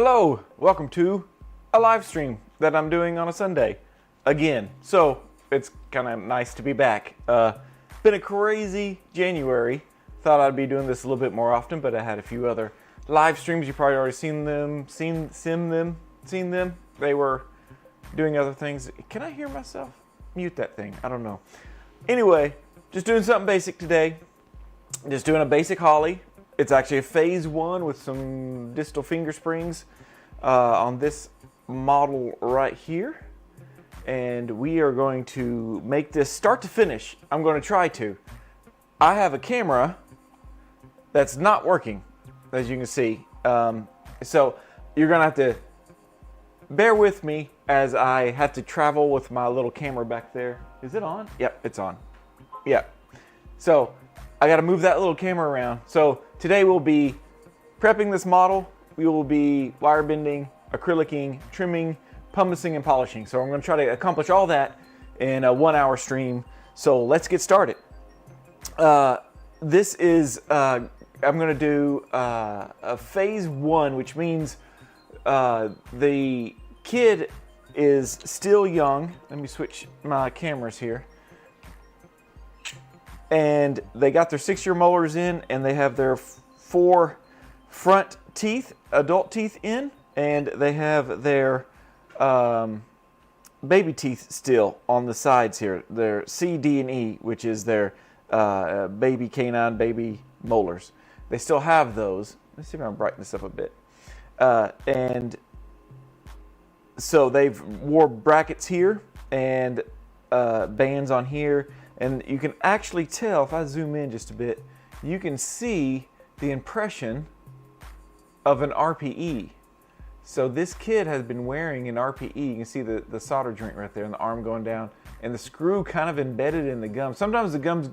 Hello, welcome to a live stream that I'm doing on a Sunday again. So it's kind of nice to be back. Been a crazy January. Thought I'd be doing this a little bit more often, but I had a few other live streams. You probably already seen them. They were doing other things. Can I hear myself? Mute that thing. I don't know. Anyway, just doing something basic today. Just doing a basic Hawley. It's actually a phase 1 with some distal finger springs on this model right here. And we are going to make this start to finish. I'm going to try to. I have a camera that's not working, as you can see. So you're going to have to bear with me as I have to travel with my little camera back there. Is it on? Yep, it's on. Yep. So I got to move that little camera around. So today we'll be prepping this model. We will be wire bending, acrylicing, trimming, pumicing, and polishing. So I'm going to try to accomplish all that in a 1-hour stream. So let's get started. This is, I'm going to do a phase 1, which means the kid is still young. Let me switch my cameras here. And they got their 6-year molars in, and they have their 4 front teeth, adult teeth in, and they have their baby teeth still on the sides here. Their C, D, and E, which is their baby canine, baby molars. They still have those. Let's see if I can brighten this up a bit. And so they've wore brackets here and bands on here. And you can actually tell, if I zoom in just a bit, you can see the impression of an RPE. So this kid has been wearing an RPE. You can see the solder joint right there and the arm going down and the screw kind of embedded in the gum. Sometimes the gums,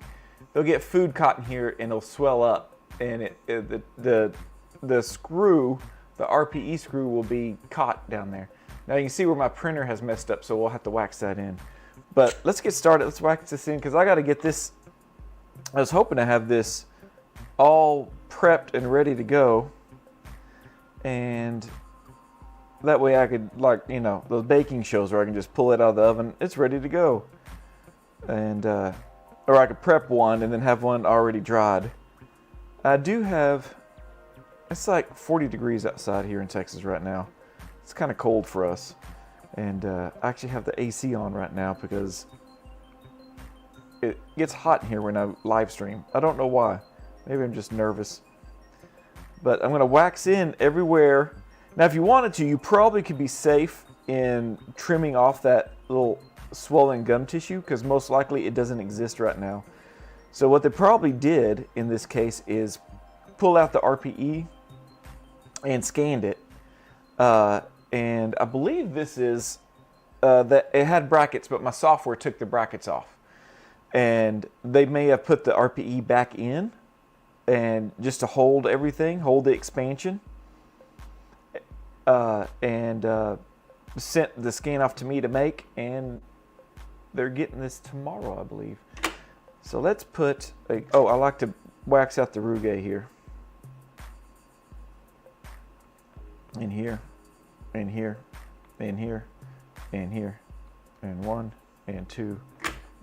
they'll get food caught in here and it'll swell up. And the screw, the RPE screw will be caught down there. Now you can see where my printer has messed up, so we'll have to wax that in. But let's get started. Let's wax this in because I got to get this. I was hoping to have this all prepped and ready to go. And that way I could, like, you know, those baking shows where I can just pull it out of the oven. It's ready to go. And, or I could prep one and then have one already dried. I do have, it's like 40 degrees outside here in Texas right now. It's kind of cold for us. And I actually have the AC on right now because it gets hot in here when I live stream. I don't know why. Maybe I'm just nervous. But I'm going to wax in everywhere. Now, if you wanted to, you probably could be safe in trimming off that little swollen gum tissue because most likely it doesn't exist right now. So what they probably did in this case is pull out the RPE and scanned it. And I believe this is, that it had brackets, but my software took the brackets off. And they may have put the RPE back in, and just to hold everything, hold the expansion. And sent the scan off to me to make, and they're getting this tomorrow, I believe. So let's put, I like to wax out the rugae here. In here. And here, and here, and here, and 1, and 2,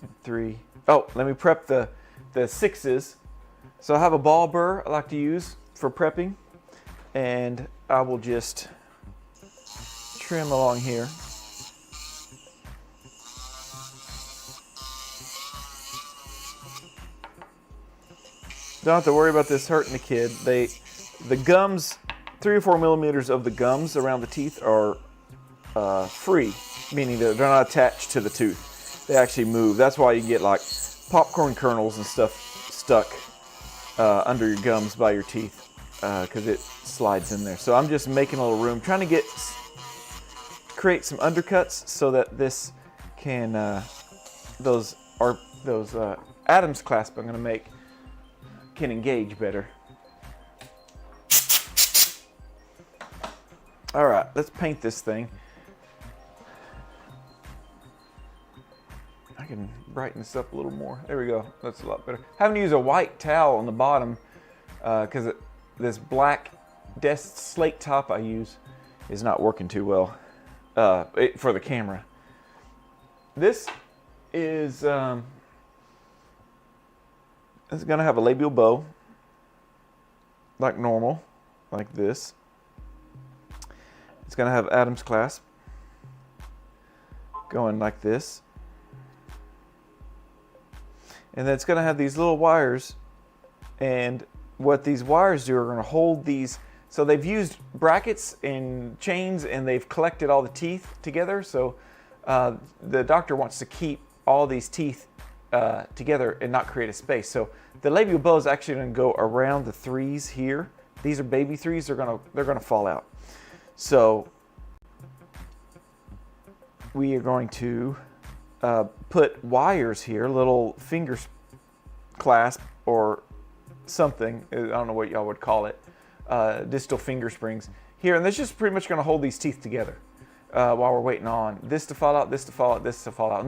and 3. Oh, let me prep the 6s. So I have a ball burr I like to use for prepping, and I will just trim along here. Don't have to worry about this hurting the kid. The gums, 3 or 4 millimeters of the gums around the teeth are free, meaning they're not attached to the tooth. They actually move. That's why you get like popcorn kernels and stuff stuck under your gums by your teeth because it slides in there. So I'm just making a little room, trying to create some undercuts so that this can those Adams clasp I'm going to make can engage better. All right, let's paint this thing. I can brighten this up a little more. There we go. That's a lot better. Having to use a white towel on the bottom because this black desk slate top I use is not working too well for the camera. This is it's going to have a labial bow, like normal, like this. It's going to have Adam's clasp going like this. And then it's going to have these little wires, and what these wires do are going to hold these. So they've used brackets and chains, and they've collected all the teeth together. So the doctor wants to keep all these teeth together and not create a space. So the labial bow is actually going to go around the threes here. These are baby threes. They're gonna fall out. So we are going to put wires here, little finger clasp or something. I don't know what y'all would call it. Distal finger springs here, and that's just pretty much going to hold these teeth together while we're waiting on this to fall out, this to fall out, this to fall out.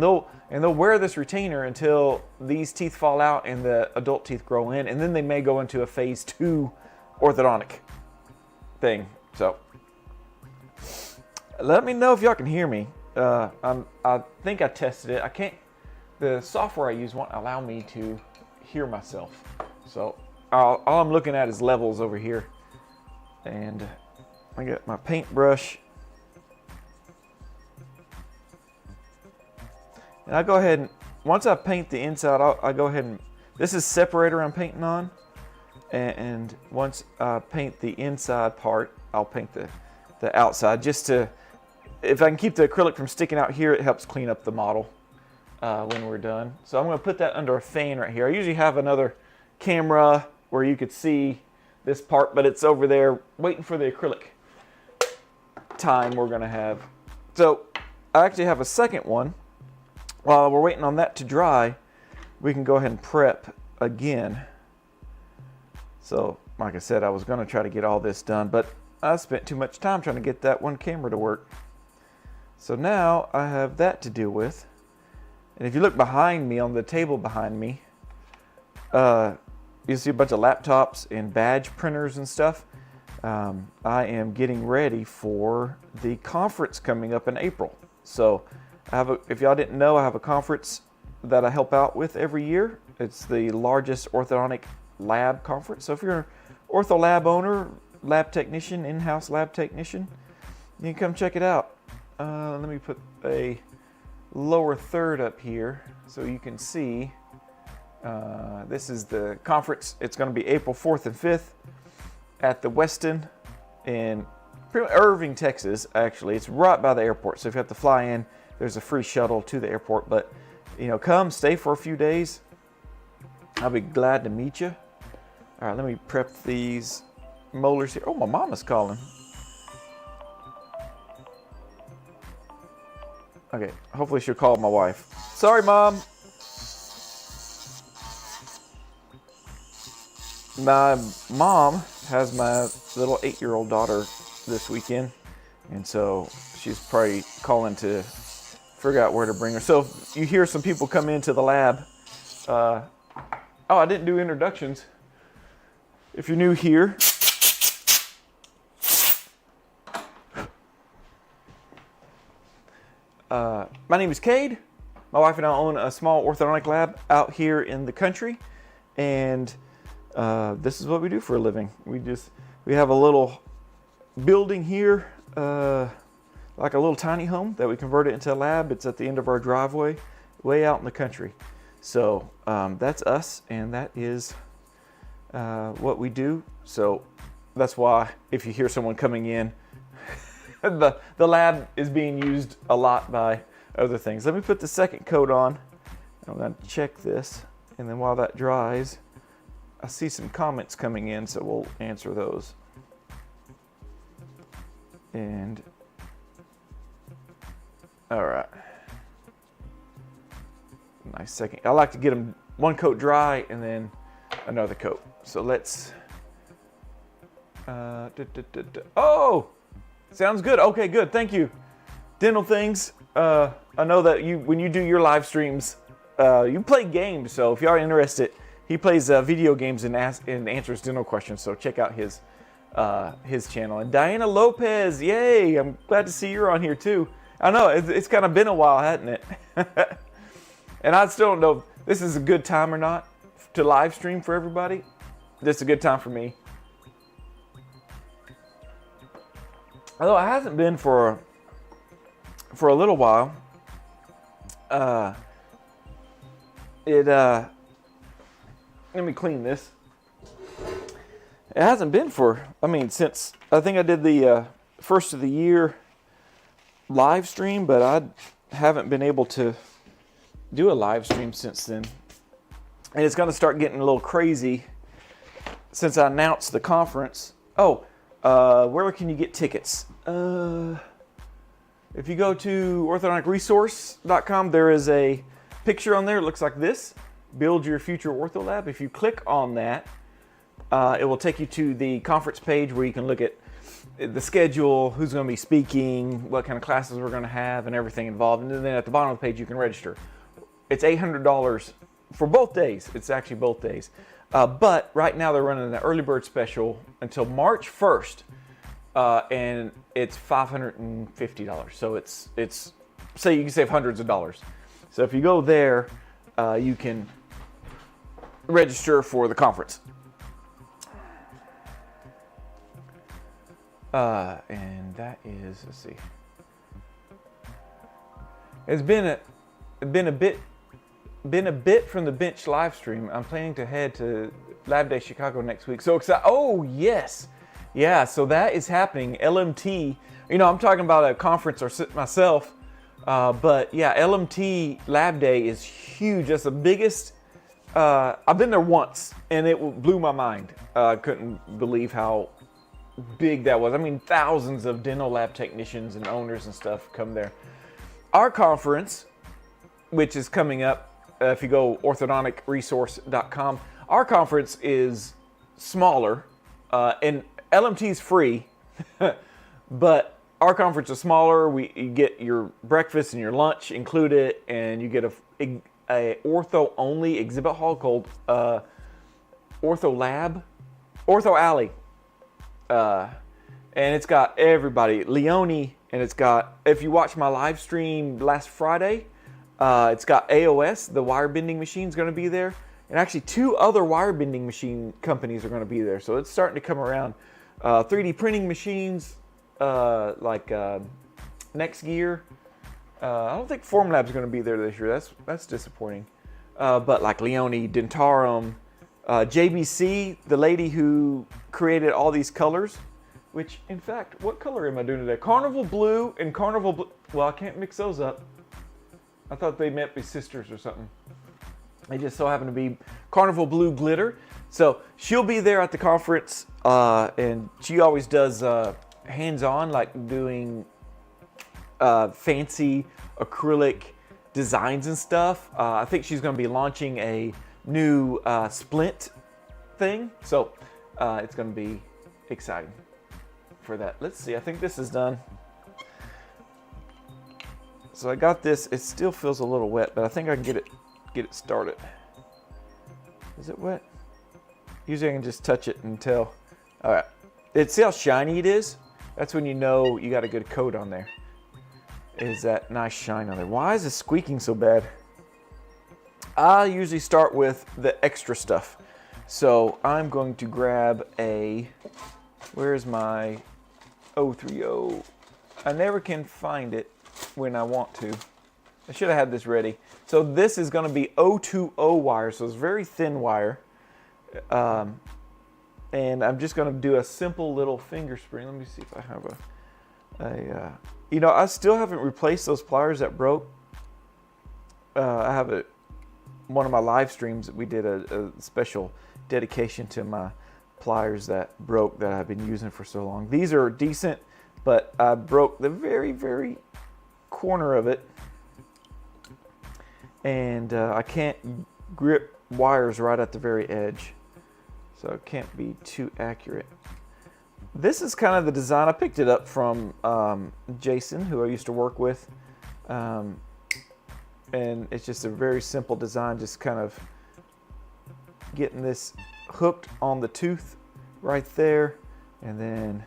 And they'll wear this retainer until these teeth fall out and the adult teeth grow in, and then they may go into a phase 2 orthodontic thing. So let me know if y'all can hear me. I think I tested it. I can't. The software I use won't allow me to hear myself. So all I'm looking at is levels over here, and I got my paintbrush. And I go ahead and once I paint the inside, I go ahead and this is separator I'm painting on. And once I paint the inside part, I'll paint the outside just to, if I can keep the acrylic from sticking out here, it helps clean up the model when we're done. So I'm going to put that under a fan right here. I usually have another camera where you could see this part, but it's over there waiting for the acrylic time we're going to have. So I actually have a second one. While we're waiting on that to dry, we can go ahead and prep again. So like I said, I was going to try to get all this done, but I spent too much time trying to get that one camera to work. So now I have that to deal with. And if you look behind me on the table behind me, you see a bunch of laptops and badge printers and stuff. I am getting ready for the conference coming up in April. So if y'all didn't know, I have a conference that I help out with every year. It's the largest orthodontic lab conference. So if you're an ortho lab owner, lab technician, in-house lab technician, you can come check it out. Let me put a lower third up here so you can see. This is the conference. It's going to be April 4th and 5th at the Westin in Irving, Texas. Actually, it's right by the airport. So if you have to fly in, there's a free shuttle to the airport. But come stay for a few days. I'll be glad to meet you. All right, let me prep these molars here. Oh, my mama's calling. Okay, hopefully she'll call my wife. Sorry, Mom. My mom has my little 8-year-old daughter this weekend, and so she's probably calling to figure out where to bring her. So if you hear some people come into the lab, oh, I didn't do introductions. If you're new here, my name is Cade. My wife and I own a small orthodontic lab out here in the country, and this is what we do for a living. We have a little building here, like a little tiny home that we converted into a lab. It's at the end of our driveway, way out in the country. So that's us, and that is what we do. So that's why if you hear someone coming in, the lab is being used a lot by other things. Let me put the second coat on. I'm going to check this, and then while that dries, I see some comments coming in, so we'll answer those. And all right, nice second. I like to get them one coat dry and then another coat. So let's. Oh, sounds good. Okay, good. Thank you. Dental Things. I know that when you do your live streams, you play games. So if you are interested, he plays video games and answers dental questions. So check out his his channel. And Diana Lopez, yay! I'm glad to see you're on here too. I know it's kind of been a while, hasn't it? And I still don't know if this is a good time or not to live stream for everybody. This is a good time for me. Although it hasn't been for a little while. Let me clean this. It hasn't been since I think I did the first of the year live stream, but I haven't been able to do a live stream since then. And it's going to start getting a little crazy since I announced the conference. Where can you get tickets? If you go to orthodonticresource.com, there is a picture on there. It looks like this. Build Your Future Ortho Lab. If you click on that, it will take you to the conference page where you can look at the schedule, who's going to be speaking, what kind of classes we're going to have, and everything involved. And then at the bottom of the page, you can register. It's $800 for both days. It's actually both days. But right now they're running an early bird special until March 1st, and it's $550. So it's say you can save hundreds of dollars. So if you go there, you can register for the conference. And that is, let's see. It's been a bit from the bench live stream. I'm planning to head to Lab Day Chicago next week. So excited! Oh yes, yeah. So that is happening. LMT. You know, I'm talking about a conference or myself, but yeah, LMT Lab Day is huge. That's the biggest. I've been there once, and it blew my mind. I couldn't believe how big that was. I mean, thousands of dental lab technicians and owners and stuff come there. Our conference, which is coming up, if you go orthodonticresource.com, our conference is smaller, and LMT is free, but our conference is smaller. You get your breakfast and your lunch included, and you get a ortho only exhibit hall called Ortho Alley. And it's got everybody, Leone, and it's got, if you watch my live stream last Friday, it's got AOS, the wire bending machine, is going to be there. And actually 2 other wire bending machine companies are going to be there. So it's starting to come around. 3D printing machines, like Next Gear. I don't think Formlabs is going to be there this year. That's disappointing. But like Leone, Dentarum, JBC, the lady who created all these colors, which in fact, what color am I doing today? Carnival Blue and Carnival Blue. Well, I can't mix those up. I thought they might be sisters or something. They just so happen to be Carnival Blue Glitter. So she'll be there at the conference, and she always does hands-on, like doing fancy acrylic designs and stuff. I think she's going to be launching a new splint thing, so it's going to be exciting for that. Let's see, I think this is done. So I got this. It still feels a little wet, but I think I can get it started. Is it wet? Usually I can just touch it and tell. All right, see how shiny it is? That's when you know you got a good coat on there. Is that nice shine on there? Why is it squeaking so bad? I usually start with the extra stuff. So I'm going to grab where's my 030? I never can find it when I want to. I should have had this ready. So this is going to be 020 wire, so it's very thin wire. And I'm just going to do a simple little finger spring. Let me see if I have you know, I still haven't replaced those pliers that broke. I have one of my live streams that we did a special dedication to my pliers that broke that I've been using for so long. These are decent, but I broke the very, very corner of it, and I can't grip wires right at the very edge, so it can't be too accurate. This is kind of the design. I picked it up from Jason, who I used to work with, and it's just a very simple design, just kind of getting this hooked on the tooth right there, and then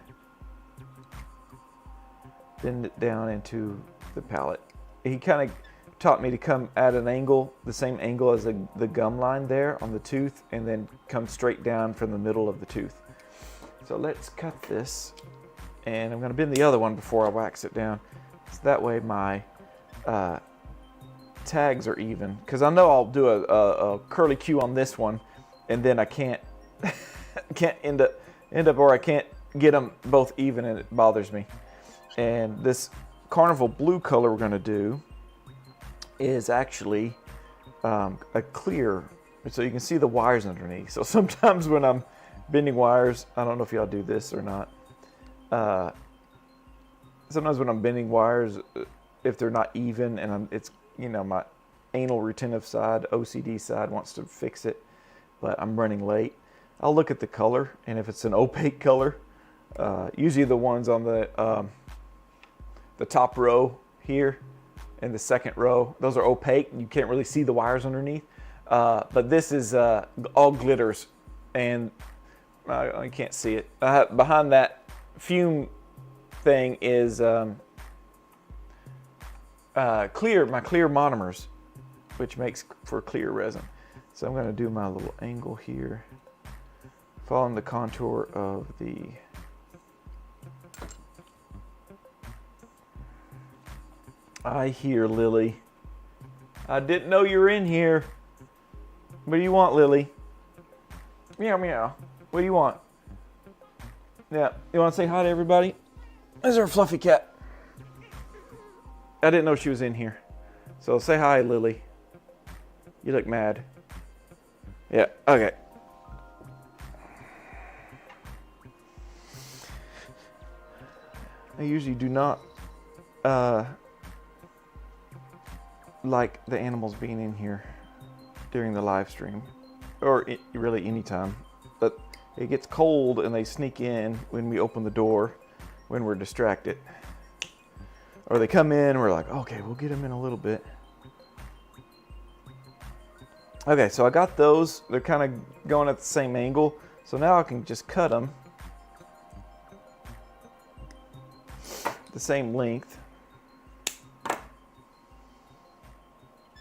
bend it down into the palate. He kind of taught me to come at an angle, the same angle as the gum line there on the tooth, and then come straight down from the middle of the tooth. So let's cut this, and I'm going to bend the other one before I wax it down, so that way my tags are even. Because I know I'll do a curly Q on this one, and then I can't end up, or I can't get them both even, and it bothers me. And this Carnival blue color we're going to do is actually a clear, so you can see the wires underneath. So sometimes when I'm bending wires, I don't know if y'all do this or not. Sometimes when I'm bending wires, if they're not even, and it's, you know, my anal retentive side, OCD side wants to fix it, but I'm running late, I'll look at the color, and if it's an opaque color, usually the ones on the top row here and the second row, those are opaque. You can't really see the wires underneath. But this is all glitters, and I can't see it. Behind that fume thing is my clear monomers, which makes for clear resin. So I'm going to do my little angle here, following the contour of the I hear Lily. I didn't know you were in here. What do you want, Lily? Meow, meow. What do you want? Yeah, you want to say hi to everybody? This is our fluffy cat. I didn't know she was in here. So say hi, Lily. You look mad. Yeah, okay. I usually do not like the animals being in here during the live stream, or really anytime, but it gets cold and they sneak in when we open the door when we're distracted, or they come in and we're like, okay, we'll get them in a little bit. Okay, so I got those. They're kind of going at the same angle, so now I can just cut them the same length.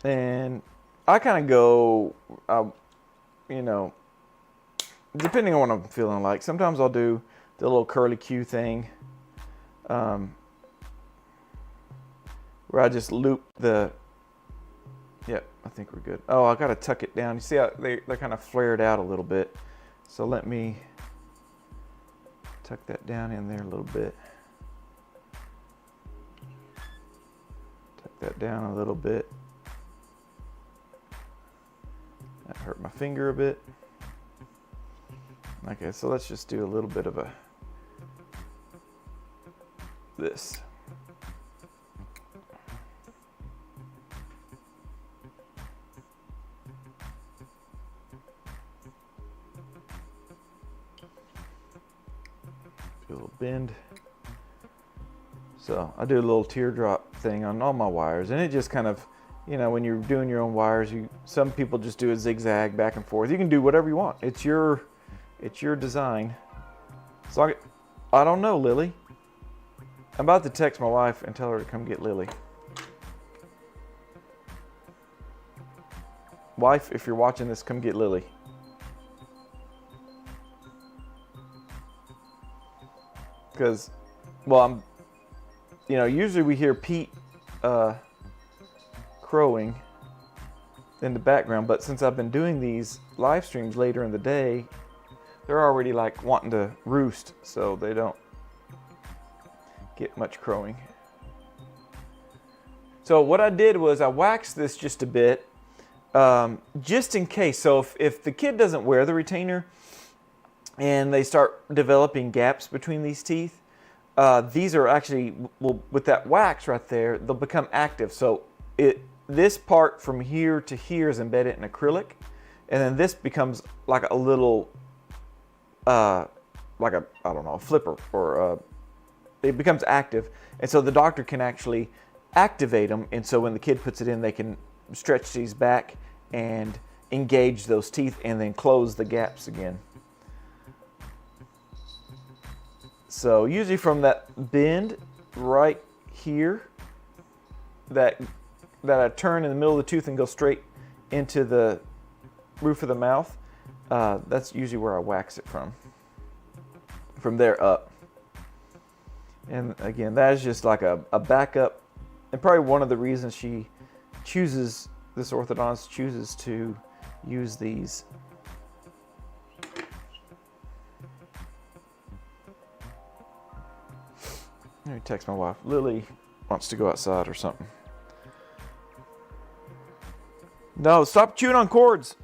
And I kind of go, you know, depending on what I'm feeling like. Sometimes I'll do the little curly Q thing, where I just loop the, yeah, I think we're good. Oh, I got to tuck it down. You see how they're kind of flared out a little bit. So let me tuck that down in there a little bit. Tuck that down a little bit. That hurt my finger a bit. Okay, so let's just do a little bit of this. Do a little bend. So I do a little teardrop thing on all my wires, and it just kind of, you know, when you're doing your own wires, some people just do a zigzag back and forth. You can do whatever you want. It's your design. So I don't know, Lily. I'm about to text my wife and tell her to come get Lily. Wife, if you're watching this, come get Lily. Because, well, usually we hear Pete crowing in the background, but since I've been doing these live streams later in the day, they're already like wanting to roost, so they don't get much crowing. So what I did was I waxed this just a bit, just in case. So if the kid doesn't wear the retainer and they start developing gaps between these teeth, these are actually, well, with that wax right there, they'll become active. So this part from here to here is embedded in acrylic, and then this becomes like a little, like a, I don't know, a flipper, or it becomes active, and so the doctor can actually activate them, and so when the kid puts it in, they can stretch these back and engage those teeth and then close the gaps again. So usually from that bend right here, that I turn in the middle of the tooth and go straight into the roof of the mouth, that's usually where I wax it from. From there up. And again, that is just like a backup, and probably one of the reasons this orthodontist chooses to use these. Let me text my wife. Lily wants to go outside or something. No, stop chewing on cords.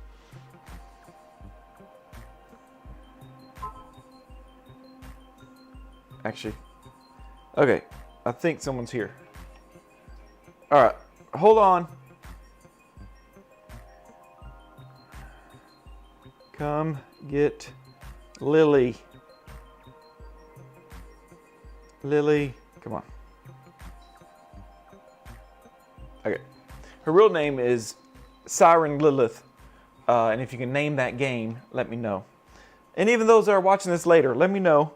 Actually, okay, I think someone's here. All right, hold on. Come get Lily. Lily, come on. Okay, her real name is Siren Lilith, and if you can name that game, let me know. And even those that are watching this later, let me know.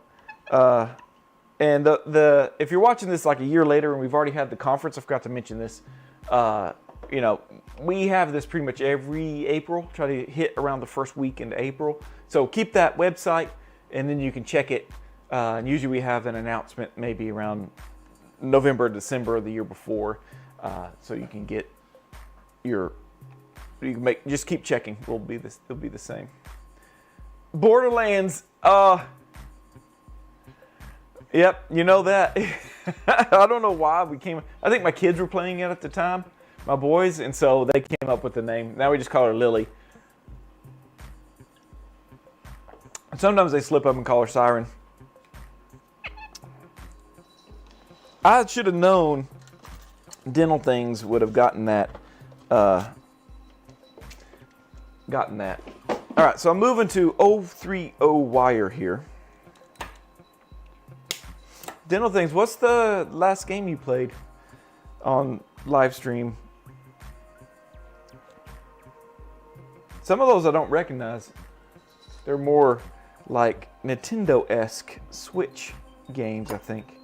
And if you're watching this like a year later and we've already had the conference, I forgot to mention this. You know, we have this pretty much every April. Try to hit around the first week into April. So keep that website, and then you can check it. And usually we have an announcement maybe around November, December of the year before, so you can get your. You can just keep checking. It'll be the same. Borderlands. Yep, you know that. I don't know why I think my kids were playing it at the time, my boys, and so they came up with the name. Now we just call her Lily. Sometimes they slip up and call her Siren. I should have known Dental Things would have gotten that. All right, so I'm moving to 030 wire here. Dental Things, what's the last game you played on live stream? Some of those I don't recognize. They're more like Nintendo-esque Switch games, I think.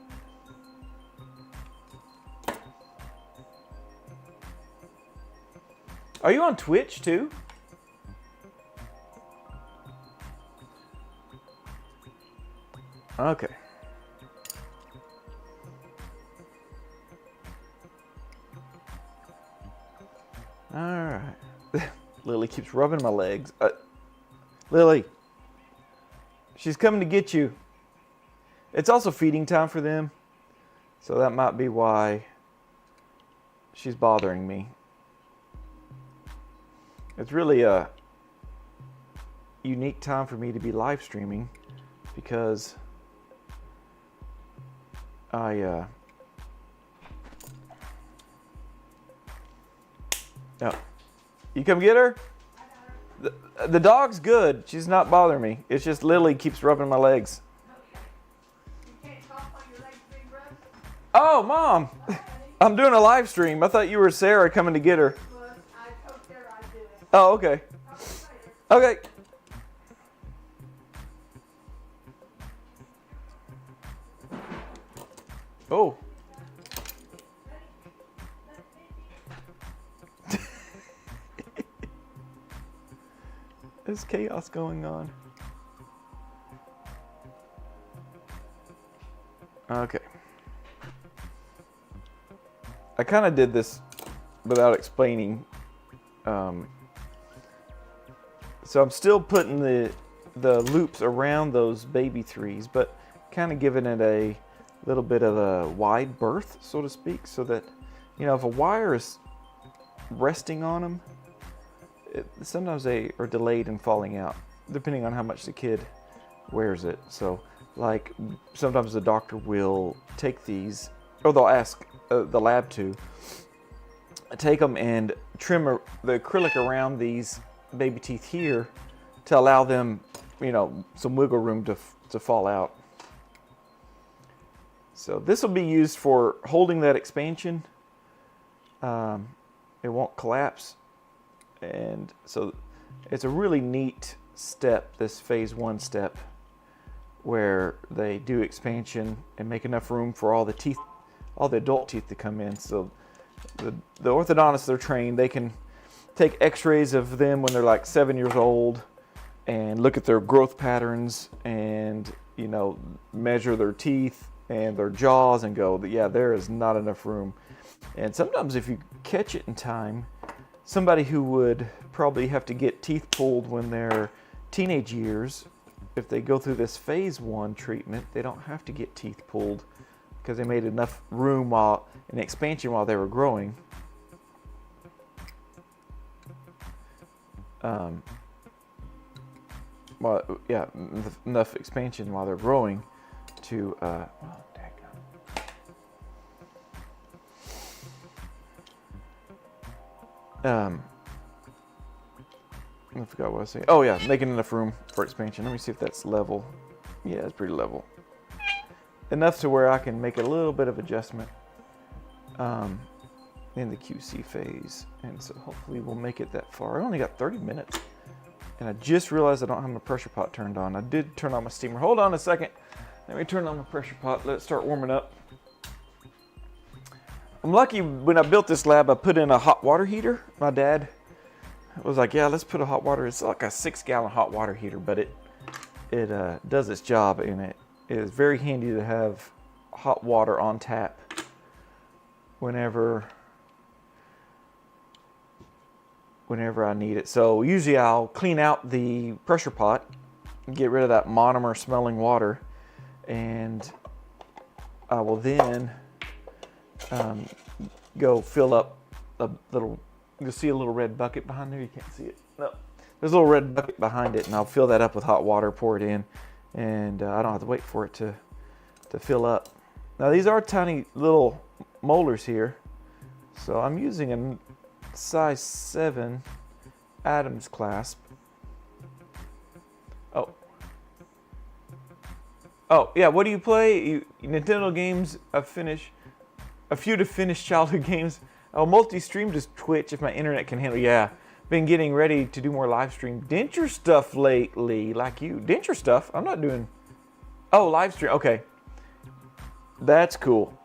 Are you on Twitch too? Okay. All right. Lily keeps rubbing my legs. Lily, she's coming to get you. It's also feeding time for them, so that might be why she's bothering me. It's really a unique time for me to be live streaming because oh, you come get her? The dog's good. She's not bothering me. It's just Lily keeps rubbing my legs. You can't talk while your legs being rubbed? Oh, Mom. I'm doing a live stream. I thought you were Sarah coming to get her. Well, I told Sarah I'd do it. Oh, okay. Okay. Oh. There's chaos going on. Okay. I kind of did this without explaining. So I'm still putting the loops around those baby threes, but kind of giving it a little bit of a wide berth, so to speak, so that, you know, if a wire is resting on them, sometimes they are delayed in falling out, depending on how much the kid wears it. So, like, sometimes the doctor will take these, or they'll ask the lab to take them and trim the acrylic around these baby teeth here to allow them, you know, some wiggle room to fall out. So this will be used for holding that expansion. It won't collapse. And so it's a really neat step, this phase 1 step, where they do expansion and make enough room for all the teeth, all the adult teeth to come in. So the orthodontists, they're trained, they can take x-rays of them when they're like 7 years old and look at their growth patterns and, you know, measure their teeth and their jaws and go, yeah, there is not enough room. And sometimes if you catch it in time, somebody who would probably have to get teeth pulled when they're teenage years, if they go through this phase 1 treatment, they don't have to get teeth pulled because they made enough room while in expansion while they were growing. Well, yeah, enough expansion while they're growing to, oh, daggone. I forgot what I was saying. Oh yeah, making enough room for expansion. Let me see if that's level. Yeah, it's pretty level. Enough to where I can make a little bit of adjustment in the QC phase. And so hopefully we'll make it that far. I only got 30 minutes. And I just realized I don't have my pressure pot turned on. I did turn on my steamer. Hold on a second. Let me turn on my pressure pot. Let it start warming up. I'm lucky when I built this lab, I put in a hot water heater. My dad was like, yeah, let's put a hot water. It's like a 6-gallon hot water heater, but it does its job, and it is very handy to have hot water on tap whenever I need it. So usually I'll clean out the pressure pot and get rid of that monomer smelling water, and I will then go fill up a little. You'll see a little red bucket behind there. You can't see it. No, there's a little red bucket behind it, and I'll fill that up with hot water, pour it in, and I don't have to wait for it to fill up. Now these are tiny little molars here, so I'm using a size 7 Adams clasp. Oh yeah. What do you play? Nintendo games. I finish a few to finish childhood games. I'll multi-stream to Twitch if my internet can handle. Yeah, been getting ready to do more live stream denture stuff lately, like you. Denture stuff? I'm not doing. Oh, live stream. Okay, that's cool.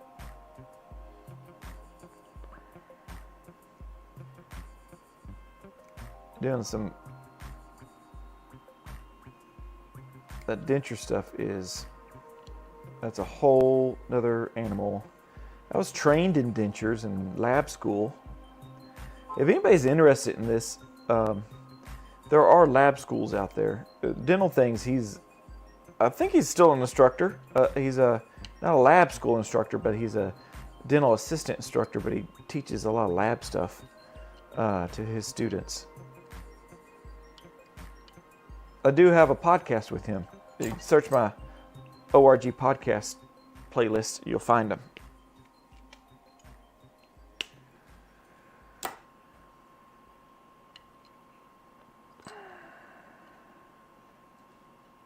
Doing some. That denture stuff that's a whole nother animal. I was trained in dentures in lab school. If anybody's interested in this, there are lab schools out there. Dental Things, I think he's still an instructor. He's not a lab school instructor, but he's a dental assistant instructor, but he teaches a lot of lab stuff to his students. I do have a podcast with him. You can search my ORG podcast playlist, you'll find them.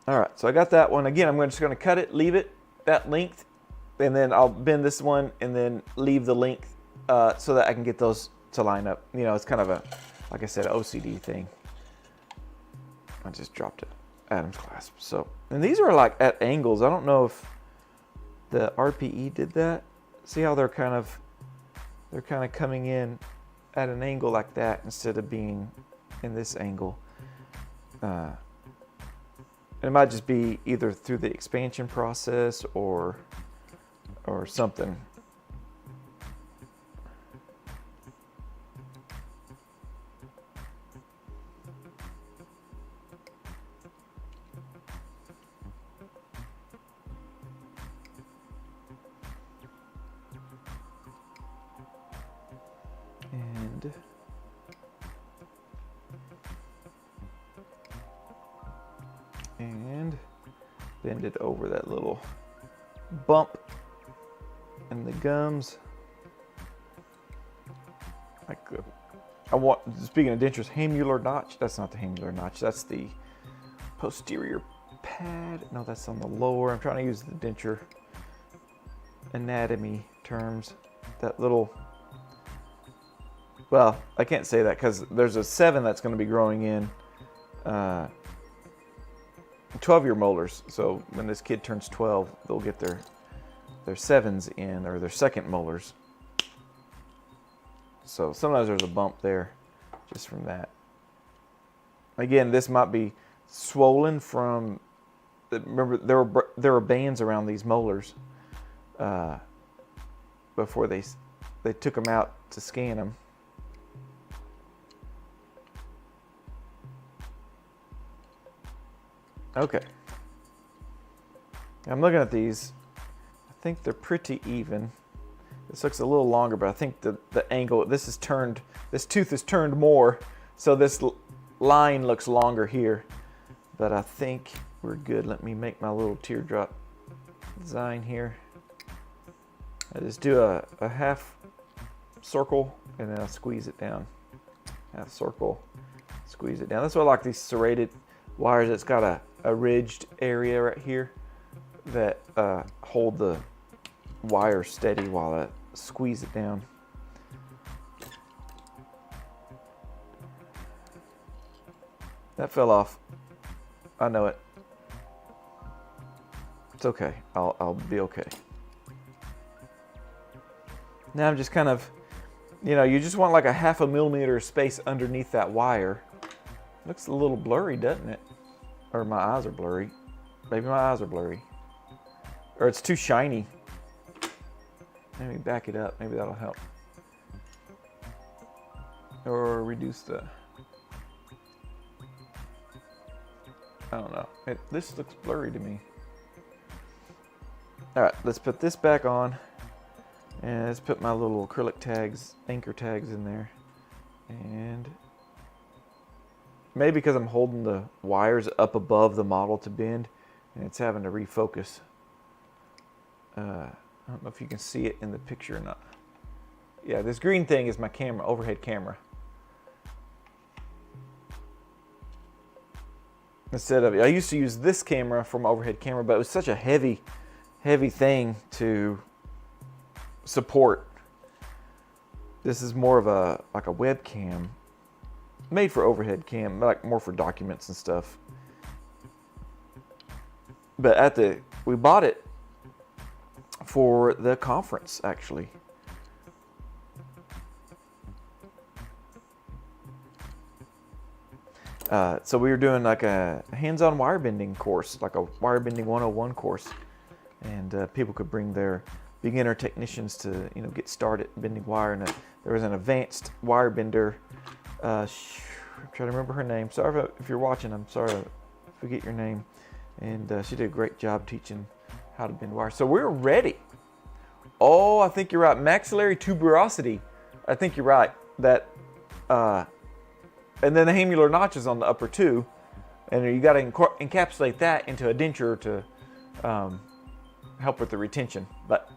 All right, so I got that one. Again, I'm just going to cut it, leave it that length, and then I'll bend this one and then leave the length so that I can get those to line up. You know, it's kind of a, like I said, OCD thing. I just dropped it. Adam's clasp. So, and these are like at angles. I don't know if the RPE did that. See how they're kind of coming in at an angle like that instead of being in this angle. And it might just be either through the expansion process or something. And bend it over that little bump in the gums. Speaking of dentures, hamular notch. That's not the hamular notch. That's the posterior pad. No, that's on the lower. I'm trying to use the denture anatomy terms. That little. Well, I can't say that because there's a 7 that's going to be growing in 12-year molars. So when this kid turns 12, they'll get their 7s in, or their second molars. So sometimes there's a bump there just from that. Again, this might be swollen from, remember there were bands around these molars before they took them out to scan them. Okay. I'm looking at these. I think they're pretty even. This looks a little longer, but I think the angle, this tooth is turned more, so this line looks longer here. But I think we're good. Let me make my little teardrop design here. I just do a half circle and then I squeeze it down. Half circle, squeeze it down. That's why I like these serrated wires. It's got a ridged area right here that hold the wire steady while I squeeze it down. That fell off. I know it. It's okay. I'll be okay. Now I'm just kind of, you just want like a 1/2 millimeter space underneath that wire. Looks a little blurry, doesn't it? Or my eyes are blurry. Maybe my eyes are blurry. Or it's too shiny. Let me back it up. Maybe that'll help. Or reduce the... I don't know. This looks blurry to me. All right, let's put this back on. And let's put my little acrylic tags, anchor tags in there. And maybe because I'm holding the wires up above the model to bend, and it's having to refocus. I don't know if you can see it in the picture or not. Yeah, this green thing is my camera, overhead camera. Instead of, I used to use this camera for my overhead camera, but it was such a heavy thing to support. This is more of like a webcam, made for overhead cam, like more for documents and stuff. But we bought it for the conference, actually. So we were doing like a hands-on wire bending course, like a wire bending 101 course, and people could bring their beginner technicians to get started bending wire. And there was an advanced wire bender. I'm trying to remember her name. Sorry if you're watching. I'm sorry I forget your name. And she did a great job teaching how to bend wire. So we're ready. Oh, I think you're right. Maxillary tuberosity. I think you're right. That. And then the hamular notches on the upper two, and you got to encapsulate that into a denture to help with the retention. But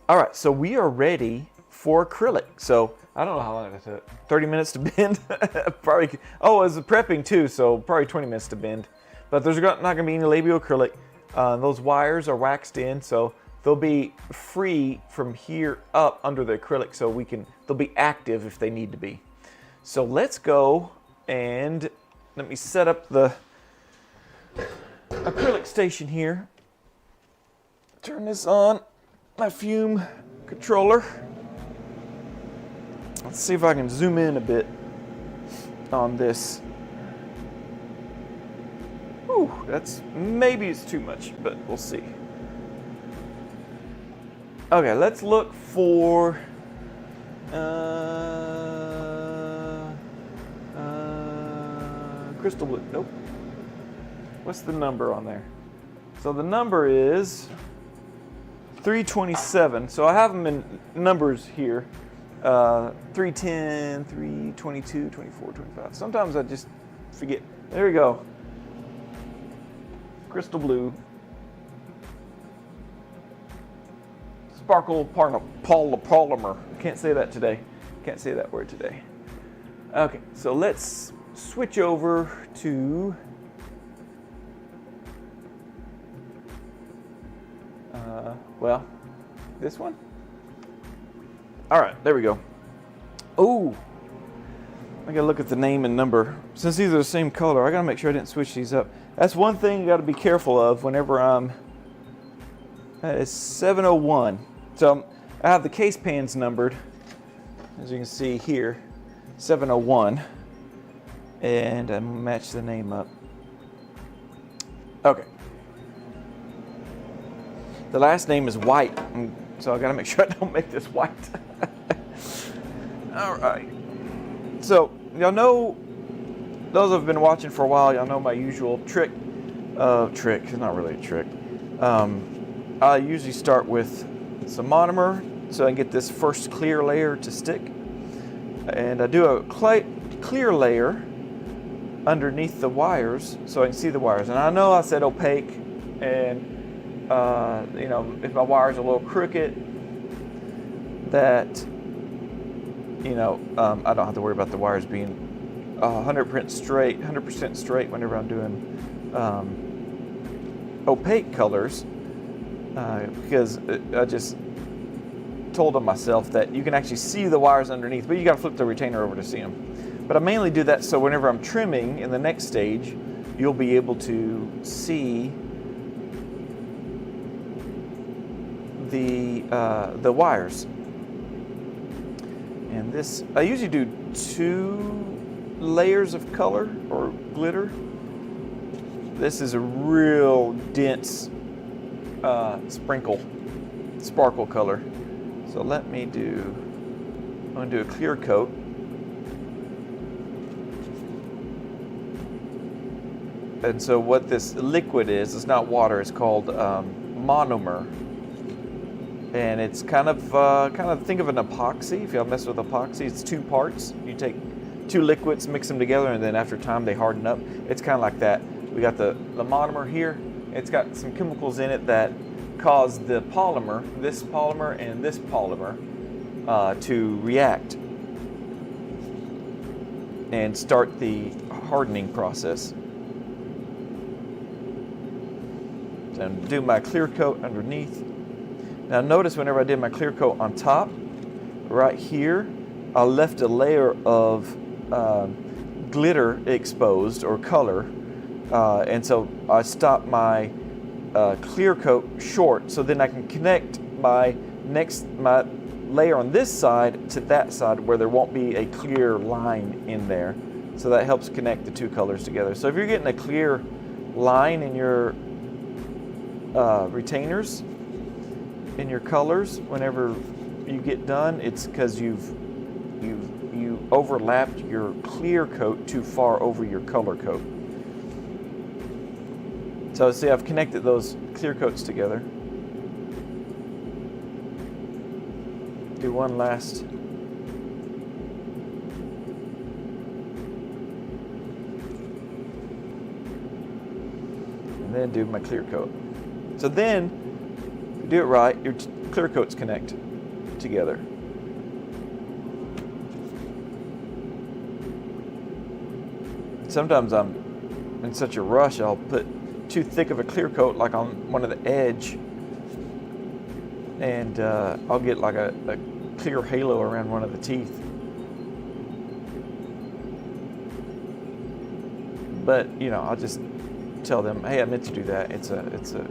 all right, so we are ready for acrylic. So I don't know how long it took. 30 minutes to bend. Probably. Oh, it was prepping too, so probably 20 minutes to bend. But there's not going to be any labial acrylic. Those wires are waxed in, so they'll be free from here up under the acrylic, so they'll be active if they need to be. So let's go and let me set up the acrylic station here. Turn this on, my fume controller. Let's see if I can zoom in a bit on this. Ooh, maybe it's too much, but we'll see. Okay, let's look for crystal blue. Nope. What's the number on there? So the number is 327. So I have them in numbers here. 310, 322, 24, 25. Sometimes I just forget. There we go. Crystal blue. Sparkle polymer. Can't say that today. Can't say that word today. Okay, so let's switch over to this one. All right, there we go. Oh, I gotta look at the name and number. Since these are the same color, I gotta make sure I didn't switch these up. That's one thing you gotta be careful of whenever I'm, that is 701. So I have the case pans numbered, as you can see here, 701. And I'm gonna match the name up. Okay. The last name is White, so I gotta make sure I don't make this white. All right. So y'all know, those who've been watching for a while, y'all know my usual trick. It's not really a trick. I usually start with some monomer so I can get this first clear layer to stick. And I do a clear layer underneath the wires so I can see the wires. And I know I said opaque, and you know, if my wire's a little crooked, that, you know, I don't have to worry about the wires being 100% straight whenever I'm doing opaque colors, because I just told on myself that you can actually see the wires underneath, but you got to flip the retainer over to see them. But I mainly do that so whenever I'm trimming in the next stage, you'll be able to see the wires. And this, I usually do 2 layers of color or glitter. This is a real dense sparkle color. So let me do, I'm going to do a clear coat. And so what this liquid is, it's not water, it's called monomer. And it's kind of think of an epoxy. If y'all mess with epoxy, it's 2 parts. You take 2 liquids, mix them together, and then after time they harden up. It's kind of like that. We got the monomer here. It's got some chemicals in it that cause the polymer, this polymer and this polymer, to react and start the hardening process. So I'm gonna do my clear coat underneath. Now notice whenever I did my clear coat on top, right here, I left a layer of glitter exposed or color, and so I stopped my clear coat short, so then I can connect my layer on this side to that side where there won't be a clear line in there. So that helps connect the 2 colors together. So if you're getting a clear line in your retainers, in your colors, whenever you get done, it's because you overlapped your clear coat too far over your color coat. So see, I've connected those clear coats together. Do one last. And then do my clear coat. So then, if you do it right, your clear coats connect together. Sometimes I'm in such a rush, I'll put too thick of a clear coat like on one of the edge, and I'll get like a clear halo around one of the teeth. But you know, I'll just tell them, hey, I meant to do that. It's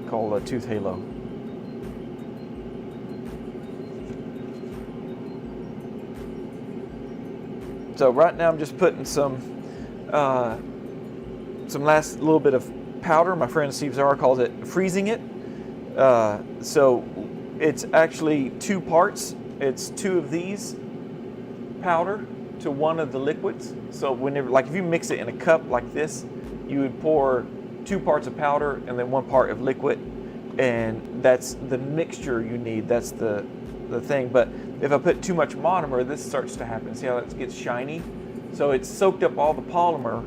called a tooth halo. So right now I'm just putting some last little bit of powder. My friend Steve Zara calls it freezing it. So it's actually 2 parts. It's 2 of these powder to 1 of the liquids. So whenever, like if you mix it in a cup like this, you would pour 2 parts of powder and then 1 part of liquid, and that's the mixture you need. That's the thing. But if I put too much monomer, this starts to happen. See how it gets shiny? So it's soaked up all the polymer,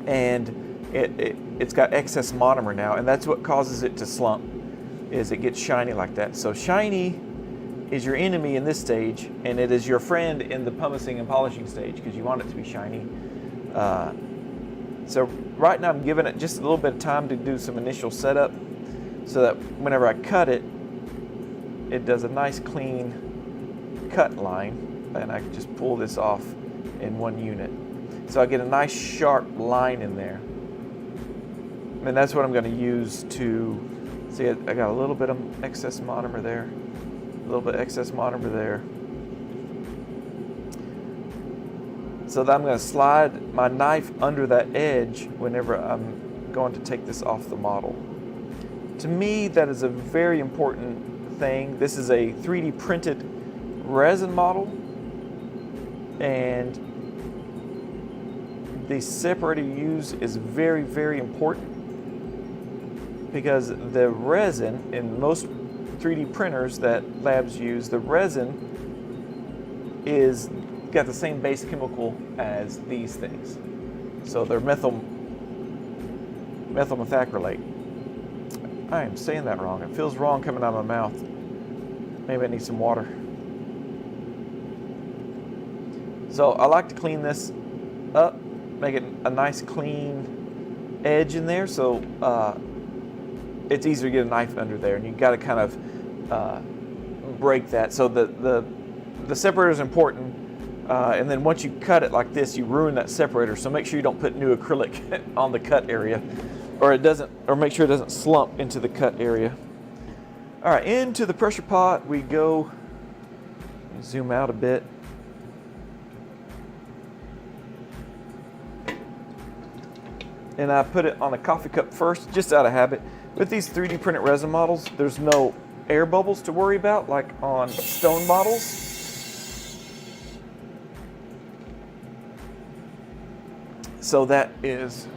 and it's got excess monomer now, and that's what causes it to slump, is it gets shiny like that. So shiny is your enemy in this stage, and it is your friend in the pumicing and polishing stage, because you want it to be shiny. So right now I'm giving it just a little bit of time to do some initial setup, so that whenever I cut it, it does a nice clean cut line, and I can just pull this off in one unit. So I get a nice sharp line in there. And that's what I'm going to use to, see, I got a little bit of excess monomer there, a little bit of excess monomer there. So that I'm going to slide my knife under that edge whenever I'm going to take this off the model. To me, that is a very important thing. This is a 3D printed resin model, and the separator you use is very, very important, because the resin in most 3D printers that labs use, the resin is got the same base chemical as these things. So they're methyl methacrylate. I am saying that wrong. It feels wrong coming out of my mouth. Maybe I need some water. So I like to clean this up, make it a nice clean edge in there, so it's easier to get a knife under there, and you got to kind of break that. So the separator is important, and then once you cut it like this, you ruin that separator. So make sure you don't put new acrylic on the cut area, or make sure it doesn't slump into the cut area. All right, into the pressure pot we go. Zoom out a bit. And I put it on a coffee cup first, just out of habit. With these 3D printed resin models, there's no air bubbles to worry about like on stone models. So that is,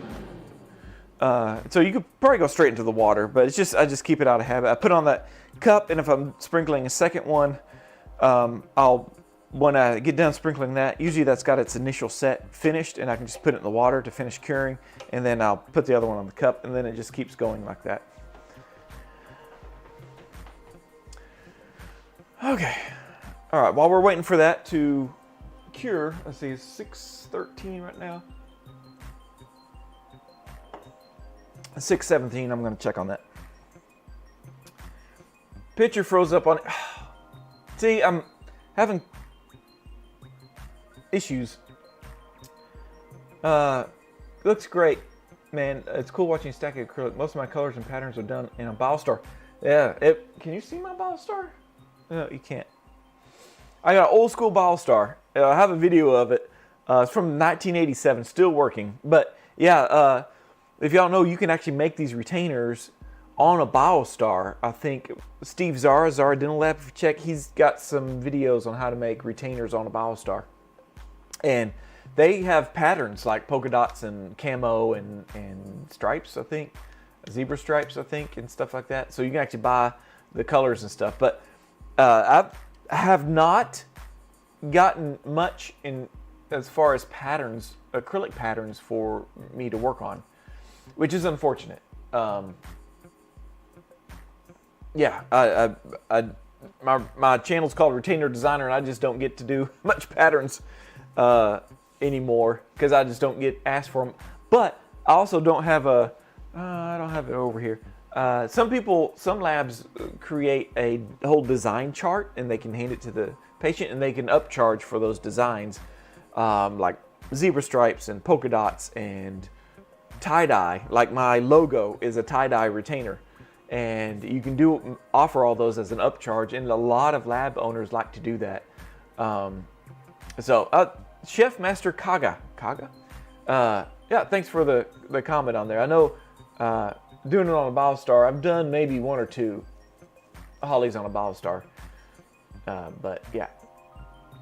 so you could probably go straight into the water, but it's just, I just keep it out of habit. I put on that cup, and if I'm sprinkling a second one, when I get done sprinkling that, usually that's got its initial set finished, and I can just put it in the water to finish curing, and then I'll put the other one on the cup, and then it just keeps going like that. Okay. All right, while we're waiting for that to cure, let's see, it's 6:13 right now. 6:17, I'm going to check on that. Picture froze up on it. See, I'm having issues. Looks great, man. It's cool watching stack of acrylic. Most of my colors and patterns are done in a Biostar. Yeah, can you see my Biostar? No, you can't. I got an old school Biostar. I have a video of it. It's from 1987, still working. But yeah, if y'all know, you can actually make these retainers on a Biostar. I think Steve Zara Dental Lab, if you check, he's got some videos on how to make retainers on a Biostar. And they have patterns like polka dots and camo and stripes, I think. Zebra stripes, I think, and stuff like that. So you can actually buy the colors and stuff. But I have not gotten much in as far as patterns, acrylic patterns for me to work on, which is unfortunate. Yeah, my channel's called Retainer Designer, and I just don't get to do much patterns anymore because I just don't get asked for them. But I also don't have a, I don't have it over here. Some labs create a whole design chart, and they can hand it to the patient, and they can upcharge for those designs, like zebra stripes and polka dots and tie-dye. Like my logo is a tie-dye retainer, and you can offer all those as an upcharge, and a lot of lab owners like to do that. Chef Master Kaga, yeah, thanks for the comment on there. I know doing it on a Biostar, I've done maybe one or two Hawleys on a Biostar, but yeah.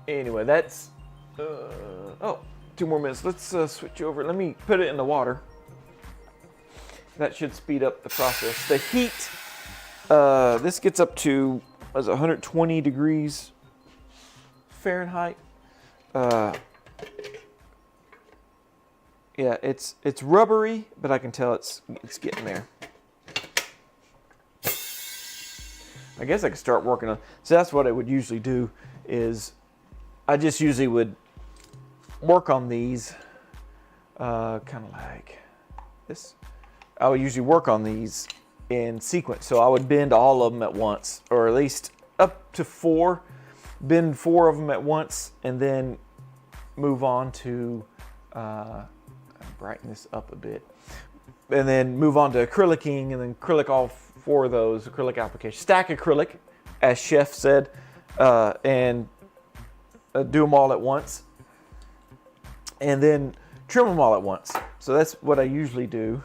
Anyway, that's 2 more minutes. Let's switch over. Let me put it in the water. That should speed up the process. The heat, this gets up to 120 degrees Fahrenheit. Yeah, it's rubbery, but I can tell it's getting there. I guess I could start working on. So that's what I would usually do. Is I just usually would work on these, kind of like this. I would usually work on these in sequence. So I would bend all of them at once, or at least up to 4. Bend 4 of them at once, and then move on to brighten this up a bit, and then move on to acrylicing, and then acrylic all 4 of those acrylic applications. Stack acrylic, as Chef said, and do them all at once, and then trim them all at once. So that's what I usually do.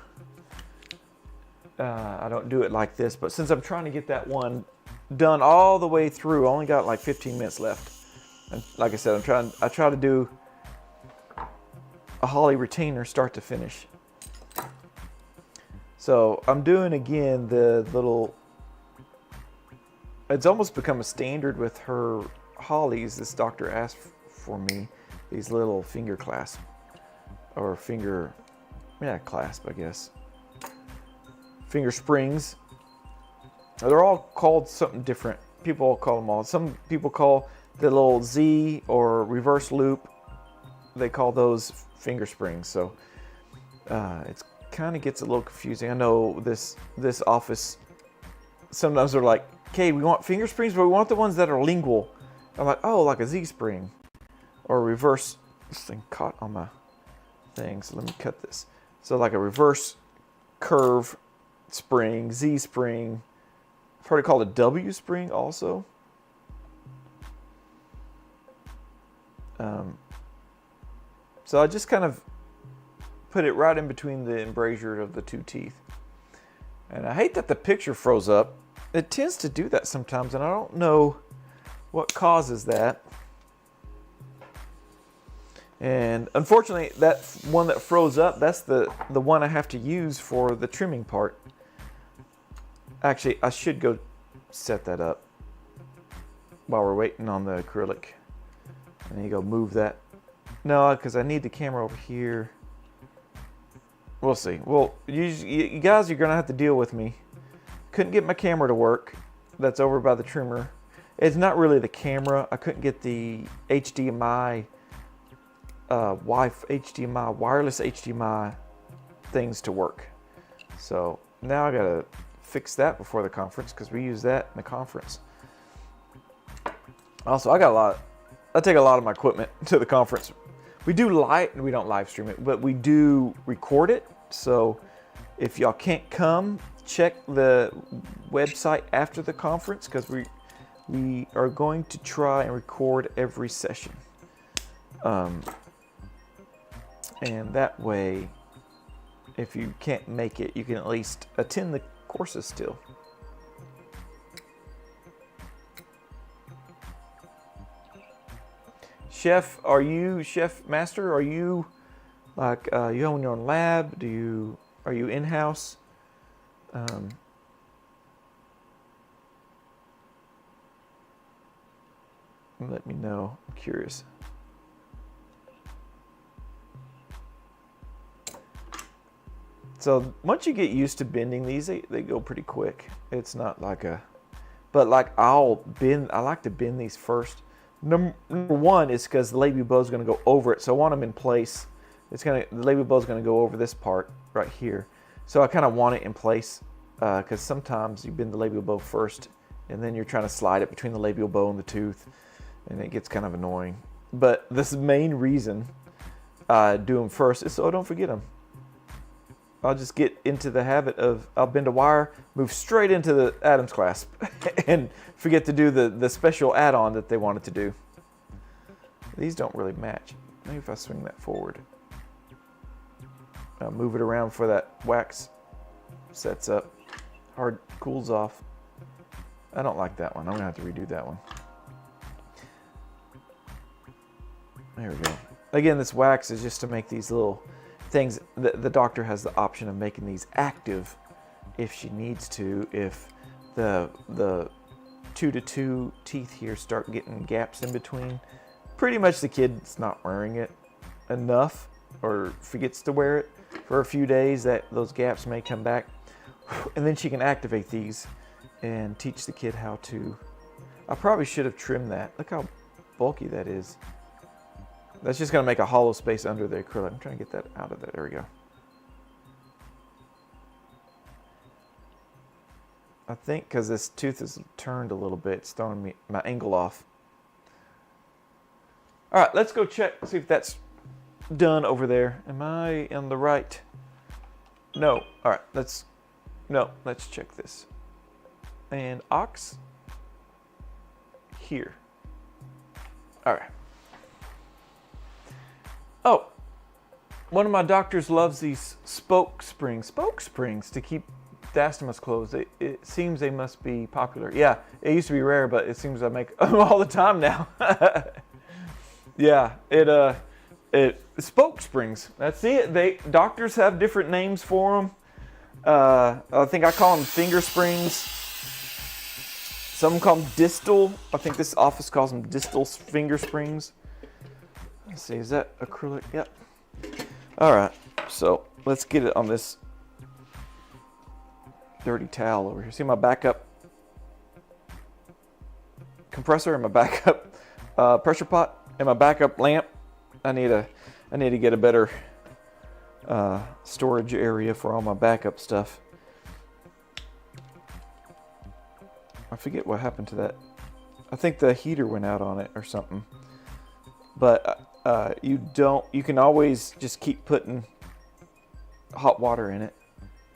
I don't do it like this, but since I'm trying to get that one done all the way through, I only got like 15 minutes left. And like I said, I try to do a Hawley retainer start to finish. So I'm doing again the little, it's almost become a standard with her Hawleys. This doctor asked for me these little finger clasp, or finger, yeah, clasp, I guess. Finger springs. They're all called something different. People call them all. Some people call the little Z or reverse loop, they call those finger springs. So it kind of gets a little confusing. I know this office, sometimes they're like, okay, we want finger springs, but we want the ones that are lingual. I'm like, oh, like a Z spring or reverse. This thing caught on my thing, so let me cut this. So like a reverse curve spring, Z spring. I've heard it called a W spring also. So I just kind of put it right in between the embrasure of the 2 teeth. And I hate that the picture froze up. It tends to do that sometimes, and I don't know what causes that. And unfortunately, that one that froze up, that's the one I have to use for the trimming part. Actually, I should go set that up while we're waiting on the acrylic. And you go move that. No, because I need the camera over here. We'll see. Well, you guys are going to have to deal with me. Couldn't get my camera to work. That's over by the trimmer. It's not really the camera. I couldn't get the HDMI, wireless HDMI things to work. So now I got to fix that before the conference, because we use that in the conference. Also, I take a lot of my equipment to the conference. We don't live stream it, but we do record it. So if y'all can't come, check the website after the conference, because we are going to try and record every session. And that way, if you can't make it, you can at least attend the courses still. Chef, Chef Master, are you like, you own your own lab? Are you in-house? Let me know, I'm curious. So once you get used to bending these, they go pretty quick. It's not like but like I like to bend these first. Number one is because the labial bow is going to go over it, so I want them in place. The labial bow is going to go over this part right here, so I kind of want it in place, because sometimes you bend the labial bow first, and then you're trying to slide it between the labial bow and the tooth, and it gets kind of annoying. But this main reason I do them first is so I don't forget them. I'll just get into the habit of, I'll bend a wire, move straight into the Adams clasp, and forget to do the special add-on that they wanted to do. These don't really match. Maybe if I swing that forward. I'll move it around for that wax sets up. Hard cools off. I don't like that one. I'm gonna have to redo that one. There we go. Again, this wax is just to make these little things. The doctor has the option of making these active if she needs to, if the 2 to 2 teeth here start getting gaps in between. Pretty much the kid's not wearing it enough or forgets to wear it for a few days, that those gaps may come back, and then she can activate these and teach the kid how to. I probably should have trimmed that. Look how bulky that is. That's just going to make a hollow space under the acrylic. I'm trying to get that out of there. There we go. I think because this tooth is turned a little bit, it's throwing my angle off. All right, let's go check, see if that's done over there. Am I on the right? No. All right, let's check this. And ox here. All right. Oh, one of my doctors loves these spoke springs to keep diastemas closed. It seems they must be popular. Yeah, it used to be rare, but it seems I make them all the time now. Yeah, it spoke springs. That's it. Doctors have different names for them. I think I call them finger springs. Some call them distal. I think this office calls them distal finger springs. Let's see, is that acrylic? Yep. All right, so let's get it on this dirty towel over here. See my backup compressor and my backup pressure pot and my backup lamp. I need to get a better storage area for all my backup stuff. I forget what happened to that. I think the heater went out on it or something. But you can always just keep putting hot water in it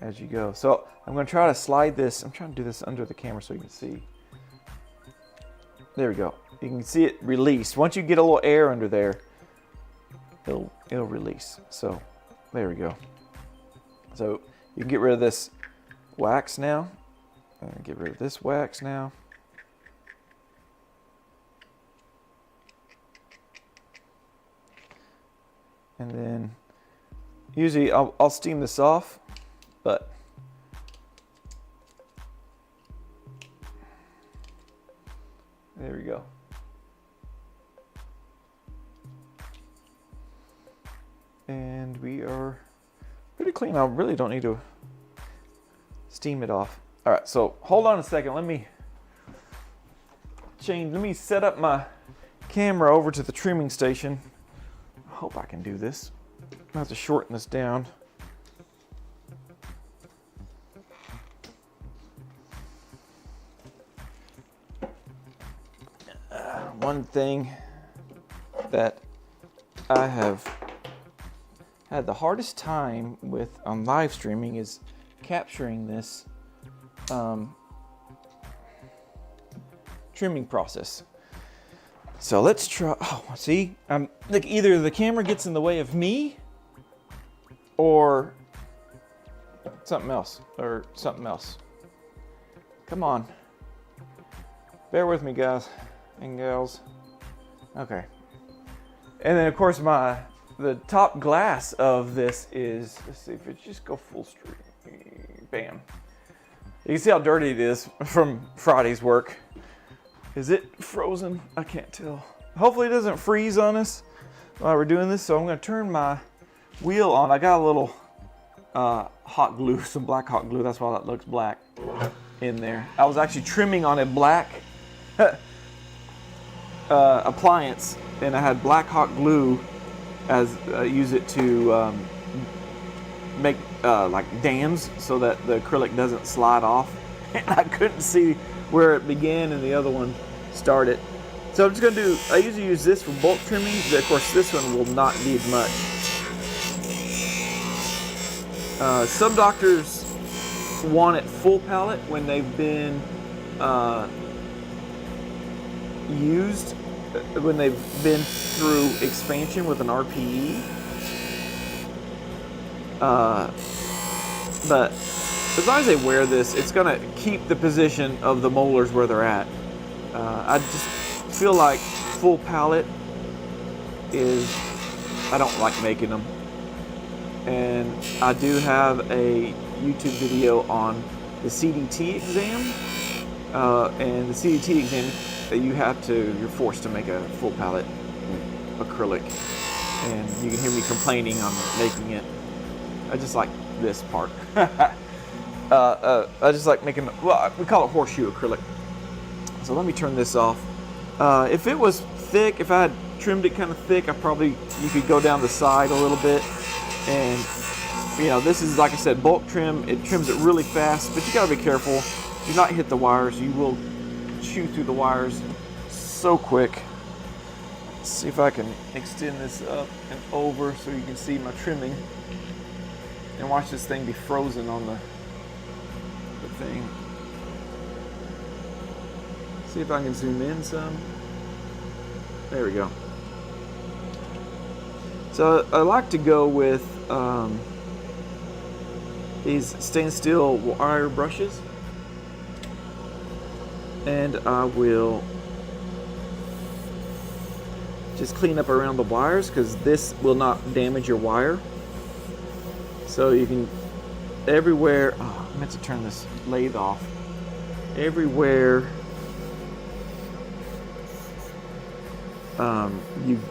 as you go. So I'm going to try to slide this. I'm trying to do this under the camera so you can see. There we go. You can see it release. Once you get a little air under there, it'll release. So there we go. So you can get rid of this wax now. And get rid of this wax now. And then usually I'll steam this off, but there we go. And we are pretty clean. I really don't need to steam it off. All right, so hold on a second. Let me set up my camera over to the trimming station. I hope I can do this. I have to shorten this down. One thing that I have had the hardest time with on live streaming is capturing this trimming process. So let's try. Oh, see, like either the camera gets in the way of me, or something else, Come on, bear with me, guys and gals. Okay, and then of course the top glass of this is. Let's see if it just go full screen. Bam. You can see how dirty it is from Friday's work. Is it frozen? I can't tell. Hopefully it doesn't freeze on us while we're doing this. So I'm going to turn my wheel on. I got a little hot glue, some black hot glue. That's why that looks black in there. I was actually trimming on a black appliance, and I had black hot glue as use it to make like dams so that the acrylic doesn't slide off. And I couldn't see where it began and the other one started. So I'm just going to do, I usually use this for bulk trimming. Of course, this one will not need much. Some doctors want it full palette when they've been used, when they've been through expansion with an RPE. But as long as they wear this, it's going to keep the position of the molars where they're at. I just feel like full palette is, I don't like making them. And I do have a YouTube video on the CDT exam. And the CDT exam, you're forced to make a full palette acrylic. And you can hear me complaining on making it. I just like this part. I just like making, well, we call it horseshoe acrylic. So let me turn this off. If it was thick, if I had trimmed it kind of thick, you could go down the side a little bit. And, this is, like I said, bulk trim. It trims it really fast, but you gotta be careful. Do not hit the wires. You will chew through the wires so quick. Let's see if I can extend this up and over so you can see my trimming. And watch this thing be frozen on the thing. See if I can zoom in some. There we go. So I like to go with these stainless steel wire brushes, and I will just clean up around the wires because this will not damage your wire. So you can, everywhere, oh, I meant to turn this lathe off. Everywhere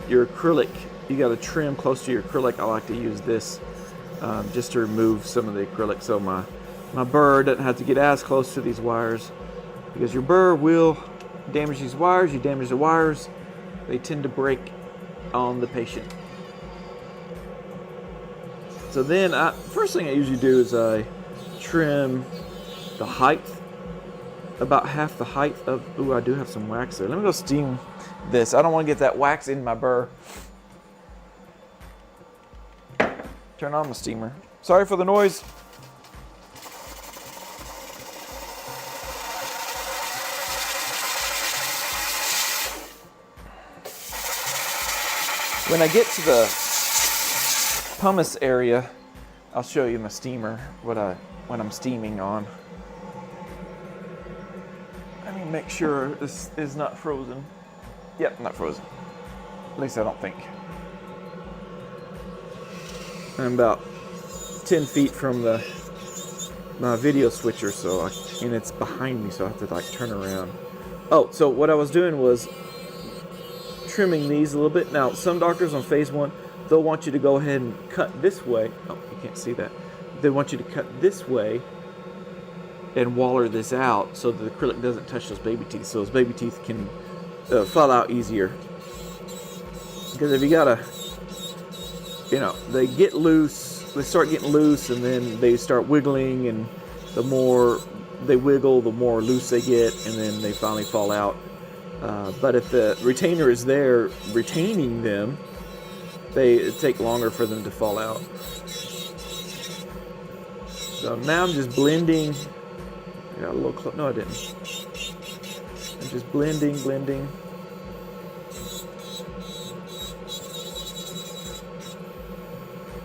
your acrylic, you got to trim close to your acrylic. I like to use this just to remove some of the acrylic so my burr doesn't have to get as close to these wires, because your burr will damage these wires. You damage the wires, they tend to break on the patient. So then, first thing I usually do is I trim the height, about half the height of, ooh, I do have some wax there. Let me go steam this. I don't want to get that wax in my burr. Turn on the steamer. Sorry for the noise. When I get to the pumice area, I'll show you my steamer, what I'm steaming on. Let me make sure this is not frozen. Yep, not frozen. At least I don't think. I'm about 10 feet from my video switcher, and it's behind me, so I have to like turn around. Oh, so what I was doing was trimming these a little bit. Now, some doctors on phase 1, they'll want you to go ahead and cut this way. Oh, you can't see that. They want you to cut this way and waller this out so that the acrylic doesn't touch those baby teeth, so those baby teeth can fall out easier. Because if you gotta, they get loose, they start getting loose, and then they start wiggling, and the more they wiggle, the more loose they get, and then they finally fall out. But if the retainer is there retaining them, it take longer for them to fall out. So now I'm just blending. I got a little close. No, I didn't. I'm just blending.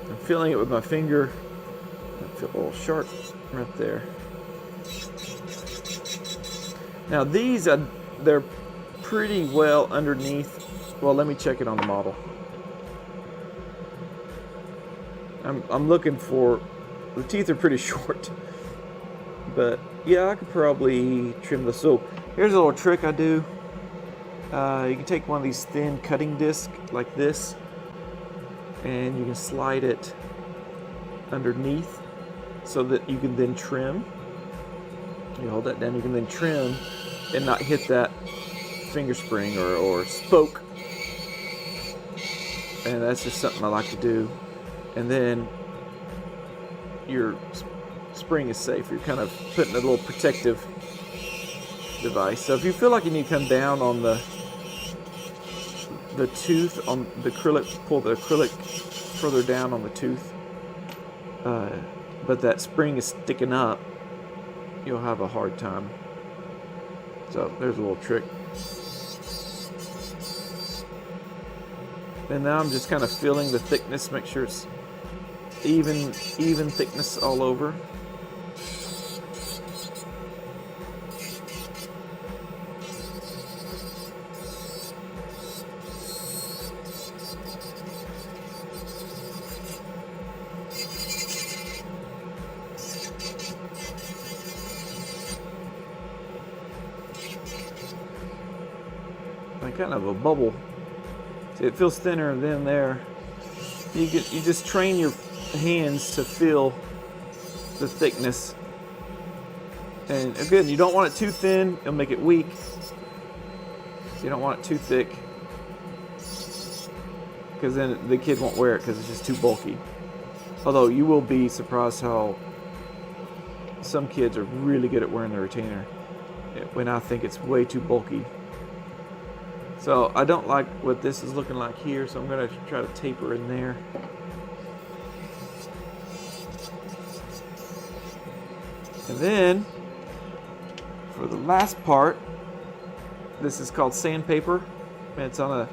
I'm feeling it with my finger. I feel a little sharp right there. Now these, they're pretty well underneath. Well, let me check it on the model. I'm looking for, the teeth are pretty short, but yeah, I could probably trim this. So here's a little trick I do. You can take one of these thin cutting discs like this, and you can slide it underneath so that you can then trim. You hold that down, you can then trim and not hit that finger spring or spoke. And that's just something I like to do. And then your spring is safe. You're kind of putting a little protective device. So if you feel like you need to come down on the tooth, on the acrylic, pull the acrylic further down on the tooth, but that spring is sticking up, you'll have a hard time. So there's a little trick. And now I'm just kind of feeling the thickness, make sure it's even thickness all over. Like kind of a bubble. See, it feels thinner than there. You just train your hands to feel the thickness. And again, you don't want it too thin, it'll make it weak. You don't want it too thick, because then the kid won't wear it because it's just too bulky. Although you will be surprised how some kids are really good at wearing the retainer when I think it's way too bulky. So I don't like what this is looking like here, so I'm going to try to taper in there. And then, for the last part, this is called sandpaper, and it's on a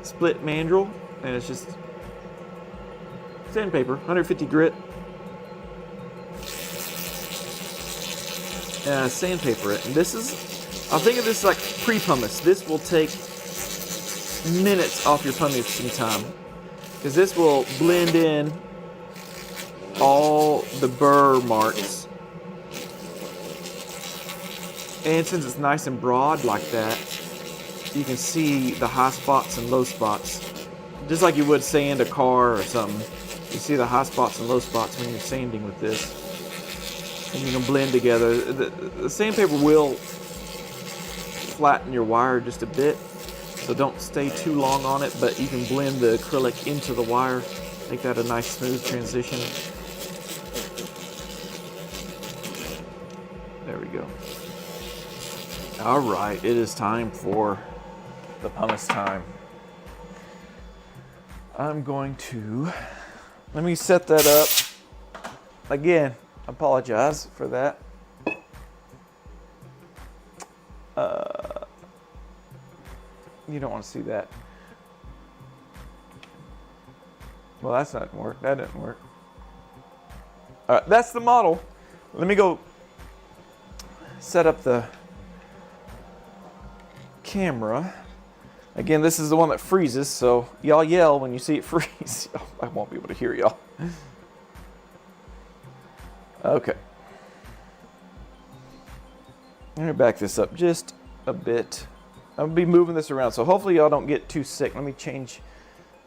split mandrel, and it's just sandpaper, 150 grit. Sandpaper it, and this is, I think of this like pre-pumice. This will take minutes off your pumicing time, because this will blend in all the burr marks. And since it's nice and broad like that, you can see the high spots and low spots. Just like you would sand a car or something. You see the high spots and low spots when you're sanding with this. And you can blend together. The sandpaper will flatten your wire just a bit, so don't stay too long on it, but you can blend the acrylic into the wire, make that a nice smooth transition. There we go. All right, it is time for the pumice time. I'm going to, let me set that up. Again, I apologize for that. You don't want to see that. Well, that's not gonna work. That didn't work. All right, that's the model. Let me go set up the camera. Again, this is the one that freezes, so y'all yell when you see it freeze. I won't be able to hear y'all. Okay. I'm gonna back this up just a bit. I'm gonna be moving this around, so hopefully y'all don't get too sick. Let me change.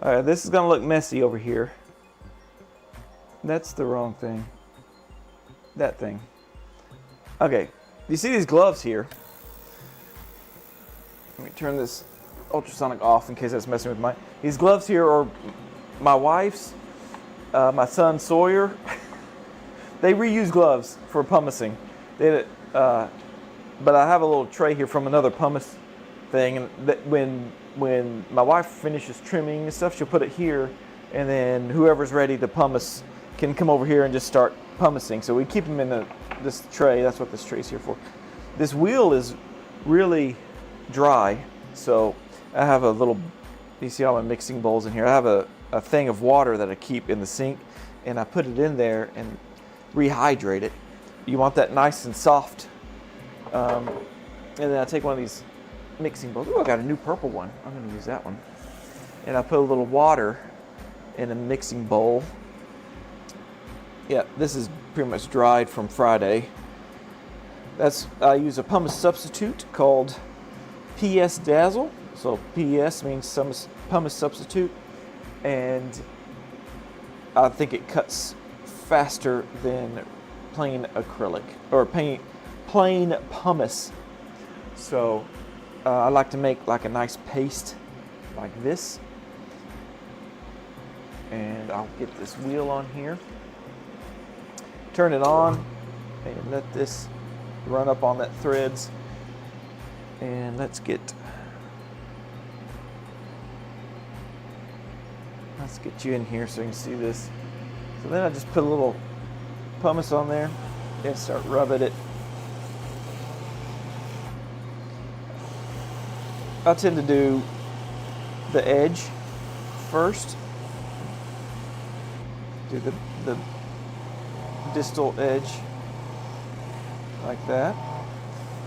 All right, this is gonna look messy over here. That's the wrong thing. That thing. Okay, you see these gloves here? Let me turn this ultrasonic off in case that's messing with mine. These gloves here are my wife's, my son Sawyer. They reuse gloves for pumicing. But I have a little tray here from another pumice thing, and that when my wife finishes trimming and stuff, she'll put it here, and then whoever's ready to pumice can come over here and just start pumicing. So we keep them in this tray. That's what this tray's here for. This wheel is really dry, so I have a little, you see all my mixing bowls in here. I have a thing of water that I keep in the sink, and I put it in there and rehydrate it. You want that nice and soft. And then I take one of these mixing bowls. Ooh, I got a new purple one. I'm going to use that one. And I put a little water in a mixing bowl. Yeah, this is pretty much dried from Friday. I use a pumice substitute called PS Dazzle. So PS means pumice substitute, and I think it cuts faster than plain acrylic or plain pumice. So I like to make like a nice paste like this, and I'll get this wheel on here, turn it on, and let this run up on that threads, and let's get you in here so you can see this. So then I just put a little pumice on there and start rubbing it. I tend to do the edge first. Do the distal edge like that,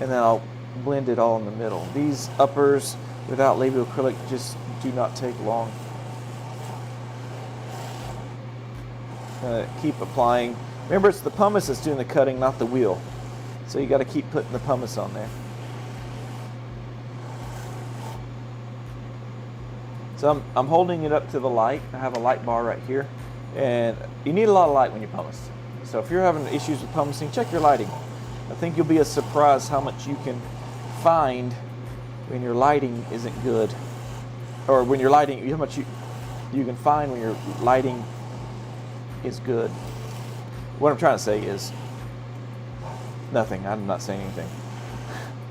and then I'll blend it all in the middle. These uppers without labial acrylic just do not take long. Keep applying. Remember, it's the pumice that's doing the cutting, not the wheel. So you got to keep putting the pumice on there. So I'm holding it up to the light. I have a light bar right here, and you need a lot of light when you pumice. So if you're having issues with pumicing, check your lighting. I think you'll be surprised how much you can find when your lighting isn't good, or when your lighting, how much you can find when your lighting is good. What I'm trying to say is nothing. I'm not saying anything.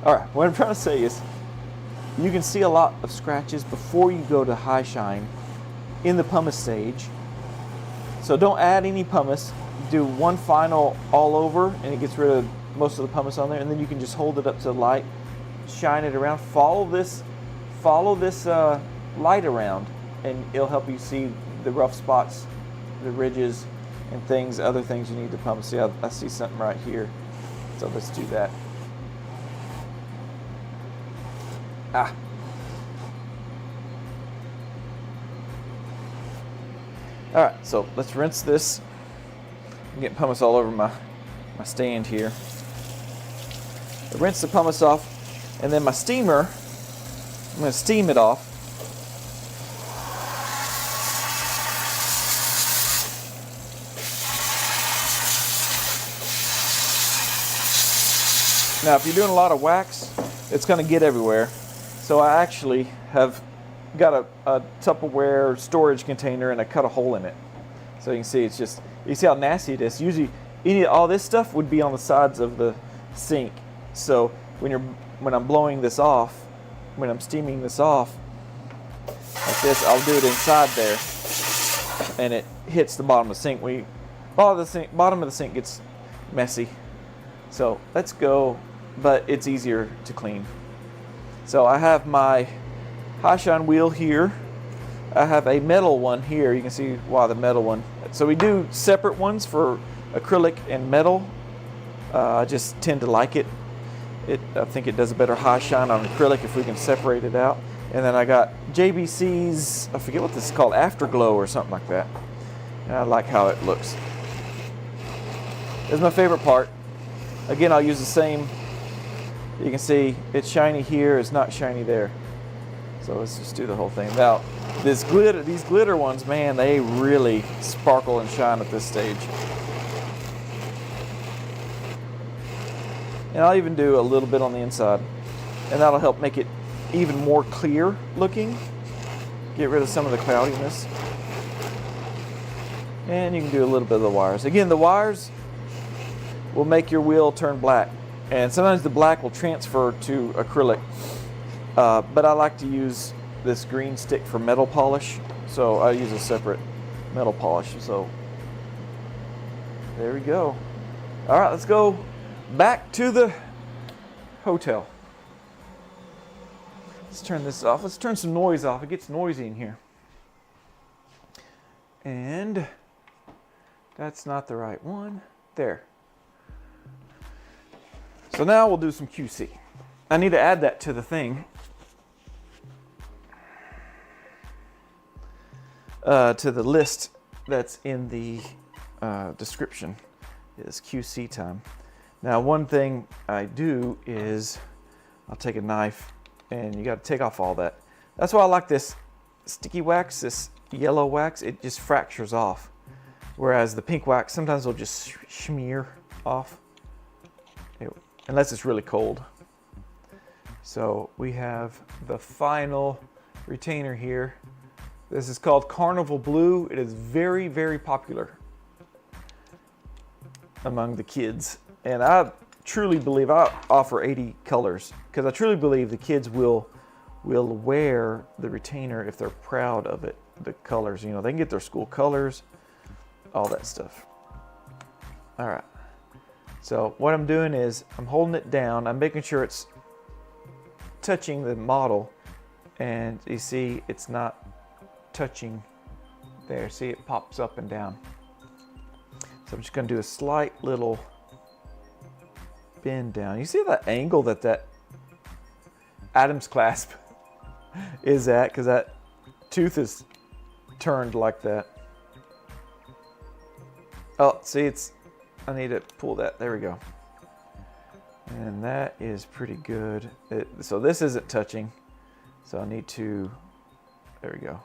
All right, what I'm trying to say is you can see a lot of scratches before you go to high shine in the pumice stage. So don't add any pumice. Do one final all over and it gets rid of most of the pumice on there, and then you can just hold it up to the light, shine it around, follow this light around, and it'll help you see the rough spots, the ridges and things, other things you need to pumice. See, I see something right here, so let's do that. Ah. All right, so let's rinse this. I'm getting pumice all over my stand here. I rinse the pumice off, and then my steamer, I'm going to steam it off. Now, if you're doing a lot of wax, it's going to get everywhere. So I actually have got a Tupperware storage container, and I cut a hole in it. So you can see it's just, you see how nasty it is. Usually, all this stuff would be on the sides of the sink. So when I'm blowing this off, when I'm steaming this off, like this, I'll do it inside there, and it hits the bottom of the sink. Bottom of the sink gets messy. So let's go, but it's easier to clean. So I have my high shine wheel here. I have a metal one here. You can see why the metal one. So we do separate ones for acrylic and metal. I just tend to like it. I think it does a better high shine on acrylic if we can separate it out. And then I got JBC's, I forget what this is called, Afterglow or something like that. And I like how it looks. This is my favorite part. Again, I'll use the same. You can see it's shiny here, it's not shiny there. So let's just do the whole thing. Now, these glitter ones, man, they really sparkle and shine at this stage. And I'll even do a little bit on the inside. And that'll help make it even more clear looking. Get rid of some of the cloudiness. And you can do a little bit of the wires. Again, the wires will make your wheel turn black. And sometimes the black will transfer to acrylic. But I like to use this green stick for metal polish. So I use a separate metal polish. So there we go. All right, let's go back to the hotel. Let's turn this off. Let's turn some noise off. It gets noisy in here. And that's not the right one. There. So now we'll do some QC. I need to add that to the thing. To the list that's in the description is QC time. Now, one thing I do is I'll take a knife, and you got to take off all that. That's why I like this sticky wax, this yellow wax. It just fractures off. Whereas the pink wax, sometimes will just smear off, unless it's really cold. So we have the final retainer here. This is called Carnival Blue. It is very, very popular among the kids. And I truly believe, I offer 80 colors, because I truly believe the kids will wear the retainer if they're proud of it, the colors. You know, they can get their school colors, all that stuff. All right. So what I'm doing is I'm holding it down. I'm making sure it's touching the model. And you see it's not touching there. See, it pops up and down. So I'm just going to do a slight little bend down. You see that angle that Adam's clasp is at, because that tooth is turned like that. Oh, see, I need to pull that. There we go. And that is pretty good. So this isn't touching. So I need to, there we go.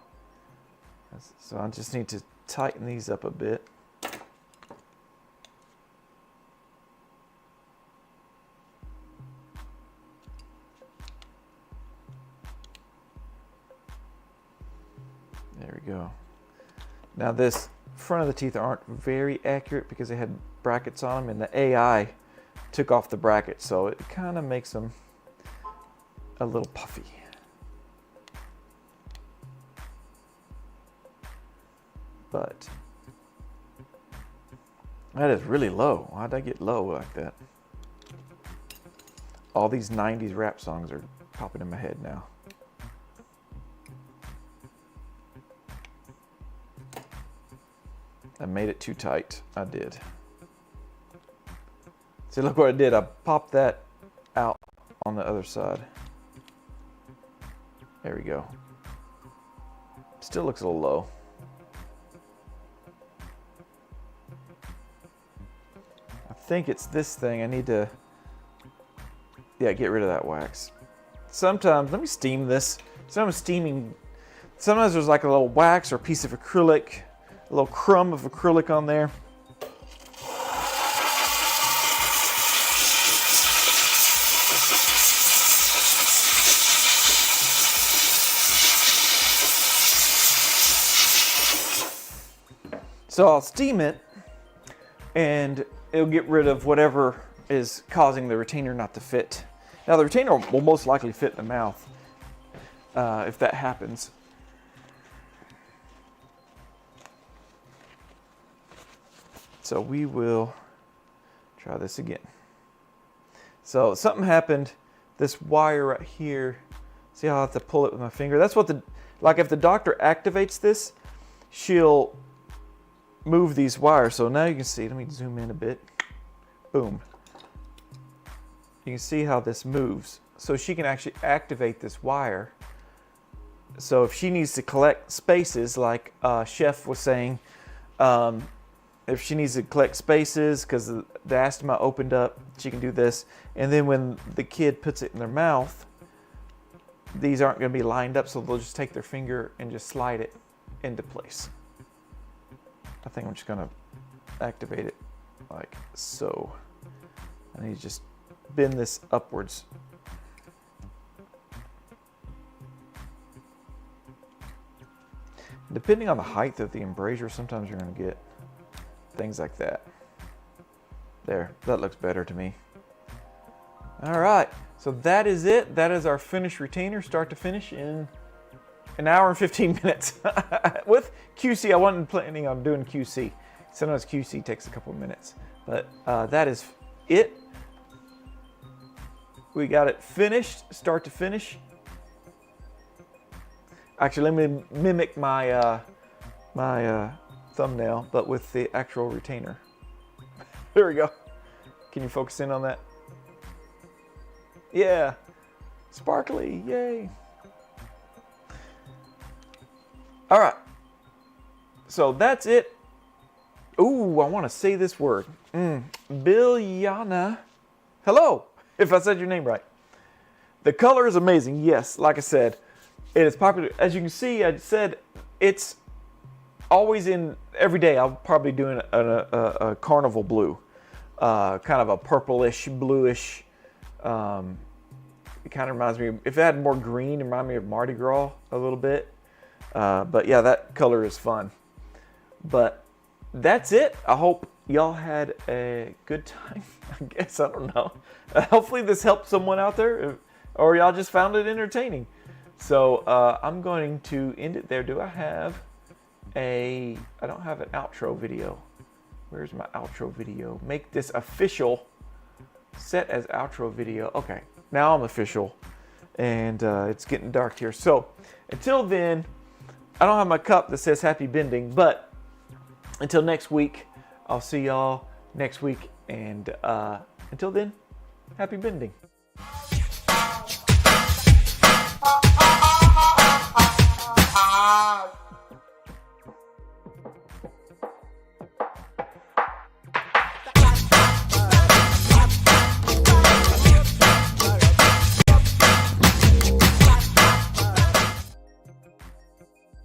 So I just need to tighten these up a bit. There we go. Now this front of the teeth aren't very accurate because they had brackets on them, and the AI took off the brackets, so it kind of makes them a little puffy. But that is really low. Why'd I get low like that? All these 90s rap songs are popping in my head now. I made it too tight. I did. See, look what I did. I popped that out on the other side. There we go. Still looks a little low. I think it's this thing. I need to, yeah, get rid of that wax. Sometimes, let me steam this. Sometimes there's like a little wax or a piece of acrylic, a little crumb of acrylic on there. So I'll steam it and it'll get rid of whatever is causing the retainer not to fit. Now the retainer will most likely fit in the mouth if that happens. So we will try this again. So something happened, this wire right here, see how I have to pull it with my finger? That's what like if the doctor activates this, she'll move these wires. So now you can see, let me zoom in a bit. Boom. You can see how this moves. So she can actually activate this wire. So if she needs to collect spaces, like Chef was saying, if she needs to collect spaces because the diastema opened up, she can do this. And then when the kid puts it in their mouth, these aren't going to be lined up, so they'll just take their finger and just slide it into place. I think I'm just going to activate it like so. I need to just bend this upwards. Depending on the height of the embrasure, sometimes you're going to get things like that. There, that looks better to me. All right, so that is it. That is our finished retainer, start to finish, in an hour and 15 minutes. With QC, I wasn't planning on doing QC. Sometimes QC takes a couple of minutes, but that is it. We got it finished, start to finish. Actually, let me mimic my thumbnail, but with the actual retainer. There we go. Can you focus in on that? Yeah, sparkly, yay. All right, so that's it. Ooh, I want to say this word. Biljana. Hello, if I said your name right. The color is amazing. Yes, like I said, it is popular. As you can see, I said it's always in every day. I'll probably do a carnival blue, kind of a purplish, bluish. It kind of reminds me, if it had more green, it reminded me of Mardi Gras a little bit. But yeah, that color is fun. But that's it. I hope y'all had a good time. I guess, I don't know. Hopefully this helped someone out there, or y'all just found it entertaining. So I'm going to end it there. Do I have I don't have an outro video. Where's my outro video? Make this official. Set as outro video. Okay, now I'm official. And it's getting dark here. So until then, I don't have my cup that says happy bending, but until next week, I'll see y'all next week. And until then, happy bending.